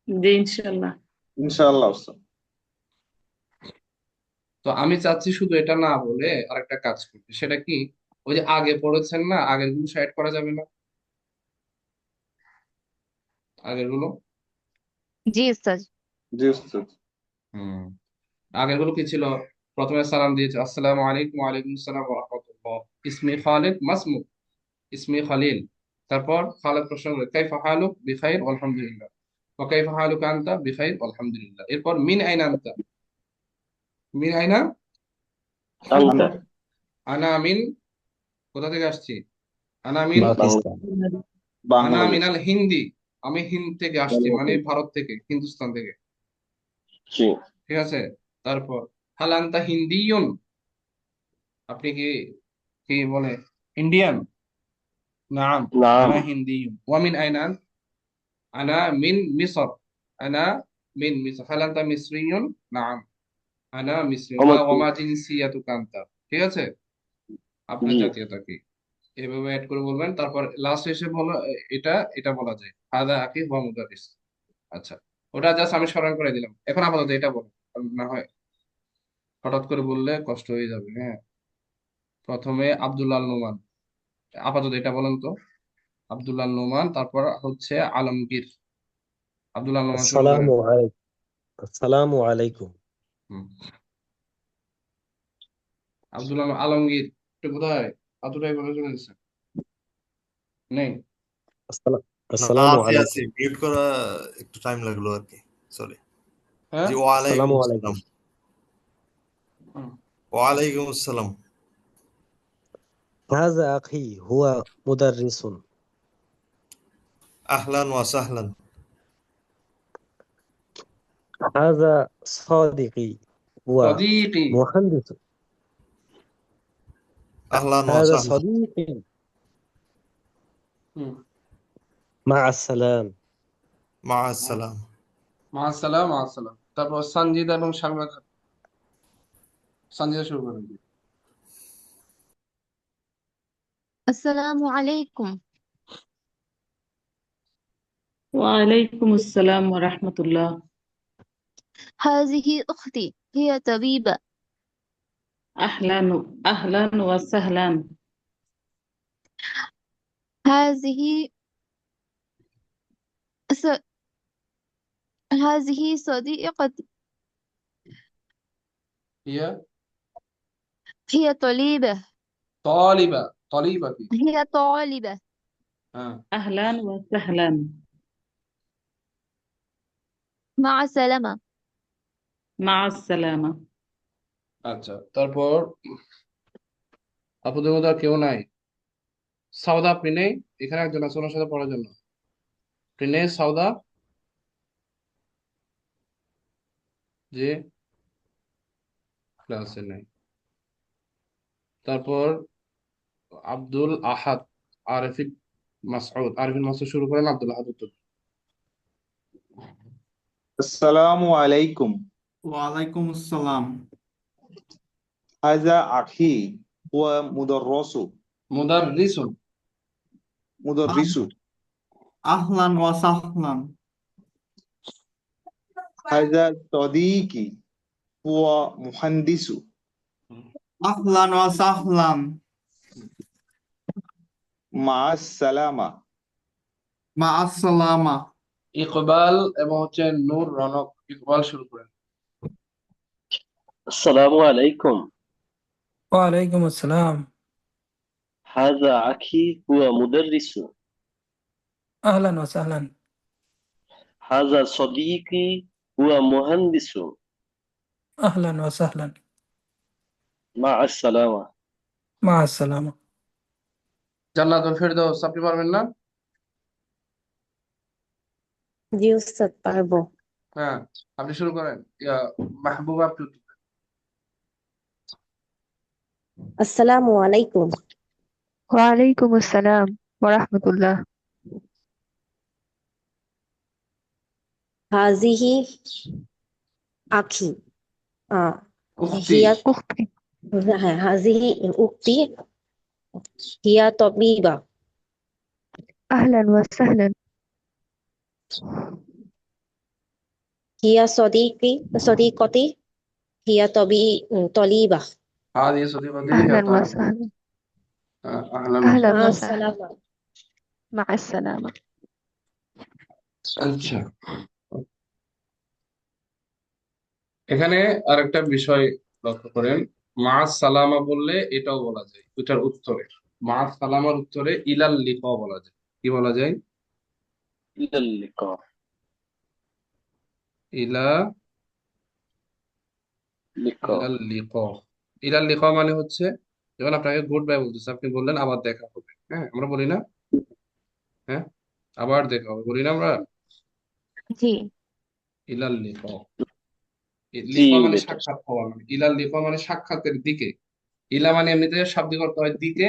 জি ইনশাল্লাহ। ইনশাআল্লাহ ওস্তাদ। তো আমি চাচ্ছি শুধু এটা না বলে আরেকটা কাজ করতে, সেটা কি, ওই যে আগে পড়েছেন না, আগের গুলো সাইড করা যাবে না? আগের গুলো, জি স্যার। জি ওস্তাদ। হুম, আগের গুলো কি ছিল? প্রথমে সালাম দিয়েছে, আসসালামু আলাইকুম, ওয়ালাইকুম আসসালাম ওয়া রাহমাতুল্লাহ, ইসমি খালিদ মাসমুক, ইসমি খালিল। তারপর খালিদ প্রশ্ন করে, কাইফা হালুক, বিখাইর আলহামদুলিল্লাহ, ওয়া কাইফা হালুকা আনতা, বিখাইর আলহামদুলিল্লাহ। এরপর মিন আইনা আনতা, মিন আইনা আনতা আনতা, আনা মিন, কোথা থেকে আসছি? আনা মিন, পাকিস্তান। আনা বাংলাদেশ। মিনাল হিন্দি, আমি হিন্দ থেকে আসছি, মানে বাংলাদেশ। ভারত থেকে, হিন্দুস্তান থেকে। জি ঠিক আছে। তারপর হাল আনতা হিন্দিয়ুন, আপনি কি, কি বলে, ইন্ডিয়ান? নাম, নাম আনা হিন্দিয়ুন। ওয়া মিন আইনা আনত? আনা মিন মিসর, আনা মিন মিসর। হাল আনতা মিসরিয়ুন? নাম, আনা মিসরি। ওয়া মা জিনসিয়াতুকা আনতা। ঠিক আছে, আপনার জি জাতীয়তা কি, এভাবে অ্যাড করে বলবেন। তারপর লাস্ট এসে বলো, এটা এটা বলা যায়, হাদা আকি ওয়া মুদারিস। আচ্ছা, ওটা জাস্ট আমি স্মরণ করে দিলাম, এখন আপাতত এটা বলো, না হয় হঠাৎ করে বললে কষ্ট হয়ে যাবে। হ্যাঁ, প্রথমে আব্দুল্লাহ নোমান, আপাতত এটা বলেন তো, আব্দুল্লাহ নোমান, তারপর হচ্ছে আলমগীর। আব্দুল্লাহ নোমান শুরু করেন। আসসালামু আলাইকুম। আসসালামু আলাইকুম। হুম, আব্দুল্লাহ আলমগীর, একটু কোথায়, এতটাই বলে চলে গেছে, নেই? না আসসালামু আছি আছি আলাইকুম। মিউট করা একটু টাইম লাগলো আর কি, সরি। হ্যাঁ, জি ওয়ালাইকুম আসসালামু আসসালাম। আলাইকুম। হুম। ওয়ালাইকুম আসসালাম। هذا أخي هو مدرس. আহলান ওয়া সাহলান। هذا صديقي هو صديقي. مهندس. আহলান ওয়া هذا সাহলান। صديقي. হুম, مع السلامة. মা আসসালাম। মাআসসালাম, মাআসসালাম। তারপর সঞ্জিদা এবং শারমিন, সঞ্জিদা শুরু করেন। আসসালামু আলাইকুম। ওয়ালাইকুম আসসালাম ওয়া রাহমাতুল্লাহ। هذه أختي هي طبيبة. আহলান আহলান ওয়া সাহলান। هذه س... هذه صديقتي، هي هي طالبة. طالبة، طالبة কি? هي طالبة. হ্যাঁ, আহলান ওয়া সাহলান। مع السلامة. মা আসসালামা। আচ্ছা। তারপর আপনাদের মধ্যে আর কেউ নাই? সাউদা, আপনি নেই? এখানে একজন আছে ওনার সাথে পড়ার জন্য, আপনি নেই সাউদা? যে ক্লাসে নাই। তারপর আব্দুল আহাদ, আরিফিন মাসউদ, আরিফিন মাসউদ শুরু করেন, আব্দুল আহাদ উত্তর। আসসালামু আলাইকুম। ওয়ালাইকুম আসসালাম। হাজা আখি হুয়া মুদাররসু। মুদাররিসুন। মুদাররিসু। আহলান ওয়া সাহলান। হাজা সদীকি হুয়া মুহান্দিসু। আহলান ওয়া সাহলান। মা'আস সালামা। মা আসসালামা। ইকবাল এবং হচ্ছে নূর রনক, ইকবাল শুরু করেন। আসসালামু আলাইকুম। ওয়ালাইকুম আসসালাম। হাযা আখি হুয়া মুদাররিসু। أهلا وسهلا। হাযা সদীকি হুয়া মুহান্দিসু। أهلا وسهلا। মা'আস সালামা। مع السلامة. জান্নাতুল ফেরদৌস, আপনি পারবেন না? জি উস্তাদ পারবো। হ্যাঁ, আপনি শুরু করেন। মাহবুবা, আপনি উত্তর দেন। আসসালামু আলাইকুম। ওয়ালাইকুম আসসালাম ওয়া রাহমাতুল্লাহ। হাজিহি আখি। আহ উখতি। হিয়া, উখতি। হ্যাঁ, হাজিহি উক্তি হিয়া তবিবা। আহলান ওয়া সাহলান। হিয়া সদিকতি হিয়া তলিবা। هذه صديقتي هي আহলান ওয়া طالب সাহলান। أهلا আহলান وسهلا। ওয়া মা সাহলান। সালামা। মা আসসালামা। আচ্ছা, এখানে আরেকটা বিষয় লক্ষ্য করেন, মা সালামা বললে এটাও বলা যায় ওইটার উত্তরে, মা সালামার উত্তরে ইলাল লিকা বলা যায়। কি বলা যায়? ইলাল লিকা। ইলা লিকা। ইলাল লিকা। ইলাল লিকা মানে হচ্ছে, যেমন আপনাকে গুড বাই বলতেছে, আপনি বললেন আবার দেখা হবে, হ্যাঁ আমরা বলি না? হ্যাঁ, আবার দেখা হবে বলি না আমরা? জি। ইলাল লিকা। জি লিকা মানে বেটা। সাক্ষাৎ হওয়া, মানে ইলাল লিকা মানে সাক্ষাতের দিকে। ইলা মানে এমনিতে শাব্দিক অর্থ হয় দিকে,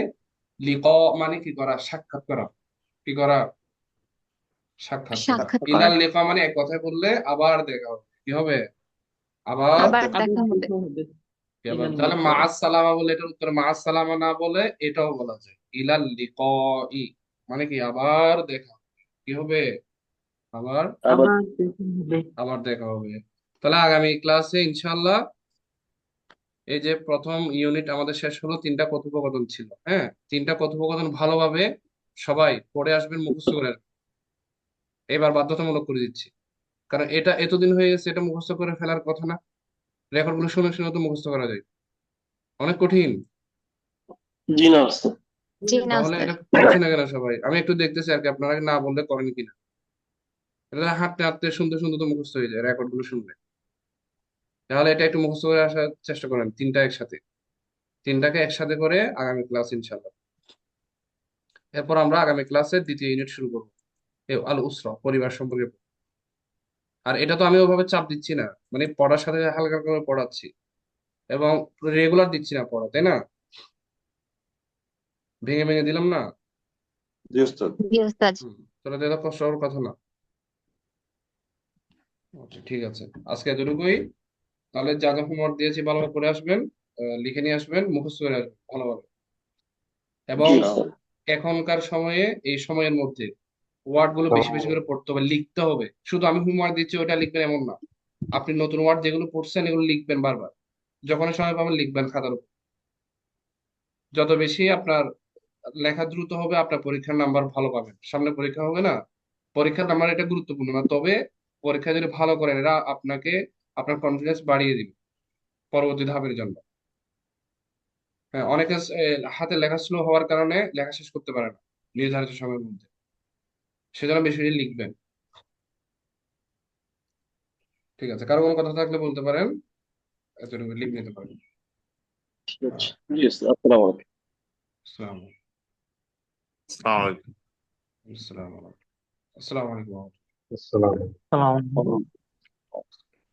লিকা মানে কি করা, সাক্ষাৎ করা। কি করা? সাক্ষাৎ করা। সাক্ষাৎ করা। ইলাল লিকা মানে এক কথায় বললে আবার দেখা হবে। কি হবে? আবার আবার দেখা দেখা আবার হবে। দেখা হবে। কি আবার, ইলাল তাহলে লিকা। মাআস সালামা বলে এটার উত্তরে মাআস সালামা না বলে এটাও বলা যায় ইলাল লিকাই, মানে কি আবার দেখা হবে। কি হবে? আবার আবার আবার দেখা হবে। আবার দেখা হবে। তাহলে আগামী ক্লাসে ইনশাআল্লাহ, এই যে প্রথম ইউনিট আমাদের শেষ হলো, 3টা কথোপকথন ছিল, হ্যাঁ 3টা কথোপকথন ভালোভাবে সবাই পড়ে আসবেন, মুখস্থ করে আসবেন। এবার বাধ্যতামূলক করে দিচ্ছি, কারণ এটা এতদিন হয়ে গেছে, এটা মুখস্থ করে ফেলার কথা না। রেকর্ড গুলো শুনে শুনে তো মুখস্থ করা যায়, অনেক কঠিন। জি না ওস্তাদ। জি না তাহলে উস্তাদ। এটা করছি না কেন সবাই? আমি একটু দেখতেছি আর কি, আপনারা না বললে করেন কিনা। এটা হাঁটতে হাঁটতে শুনতে শুনতে তো মুখস্থ হয়ে যায় রেকর্ড গুলো শুনলে। তাহলে এটা একটু মুখস্থ করে আসার চেষ্টা করেন, 3টা একসাথে, 3টাকে একসাথে করে আগামী ক্লাস ইনশাল্লাহ। এরপর আমরা আগামী ক্লাসে 2য় ইউনিট শুরু করবো, আল উসরা, পরিবার সম্পর্কে। আর এটা তো আমি ওভাবে চাপ দিচ্ছি না, মানে পড়ার সাথে হালকা করে পড়াচ্ছি, এবং রেগুলার দিচ্ছি না পড়া, তাই না? ভেঙে ভেঙে দিলাম না। জি ওস্তাদ। জি উস্তাদ। তাহলে তো এটা কষ্ট হওয়ার কথা না। আচ্ছা ঠিক আছে, আজকে এতটুকুই। তাহলে যা যা হোমওয়ার্ক দিয়েছি ভালোভাবে করে আসবেন, লিখে নিয়ে আসবেন, মুখস্থ করে আসবেন ভালোভাবে। এবং জি ওস্তাদ। এখনকার সময়ে, এই সময়ের মধ্যে ওয়ার্ড গুলো বেশি বেশি করে পড়তে হবে, লিখতে হবে। শুধু আমি হোমওয়ার্ক দিচ্ছি ওটা লিখবেন এমন না, আপনি নতুন ওয়ার্ড যেগুলো পড়ছেন এগুলো লিখবেন বারবার, যখনই সময় পাবেন লিখবেন খাতার উপর। যত বেশি আপনার লেখা দ্রুত হবে, আপনার পরীক্ষার নাম্বার ভালো পাবেন। সামনে পরীক্ষা হবে না, পরীক্ষার নাম্বার এটা গুরুত্বপূর্ণ না, তবে পরীক্ষা যদি ভালো করেন এরা আপনাকে, আপনার কনফিডেন্স বাড়িয়ে দিবে পরবর্তী ধাপের জন্য। হ্যাঁ, অনেকে হাতে লেখা স্লো হওয়ার কারণে লেখা শেষ করতে পারে না নির্ধারিত সময়ের মধ্যে, সেজন্য বেশি বেশি লিখবেন। ঠিক আছে, কারো কোনো কথা থাকলে বলতে পারেন, এতটুকু লিখে নিতে পারেন। ঠিক আছে। জি ওস্তাদ। আসসালামু আলাইকুম। আসসালামু আসসালামু আলাইকুম। আসসালামু আলাইকুম। আসসালামু আলাইকুম। আসসালাম। সালাম।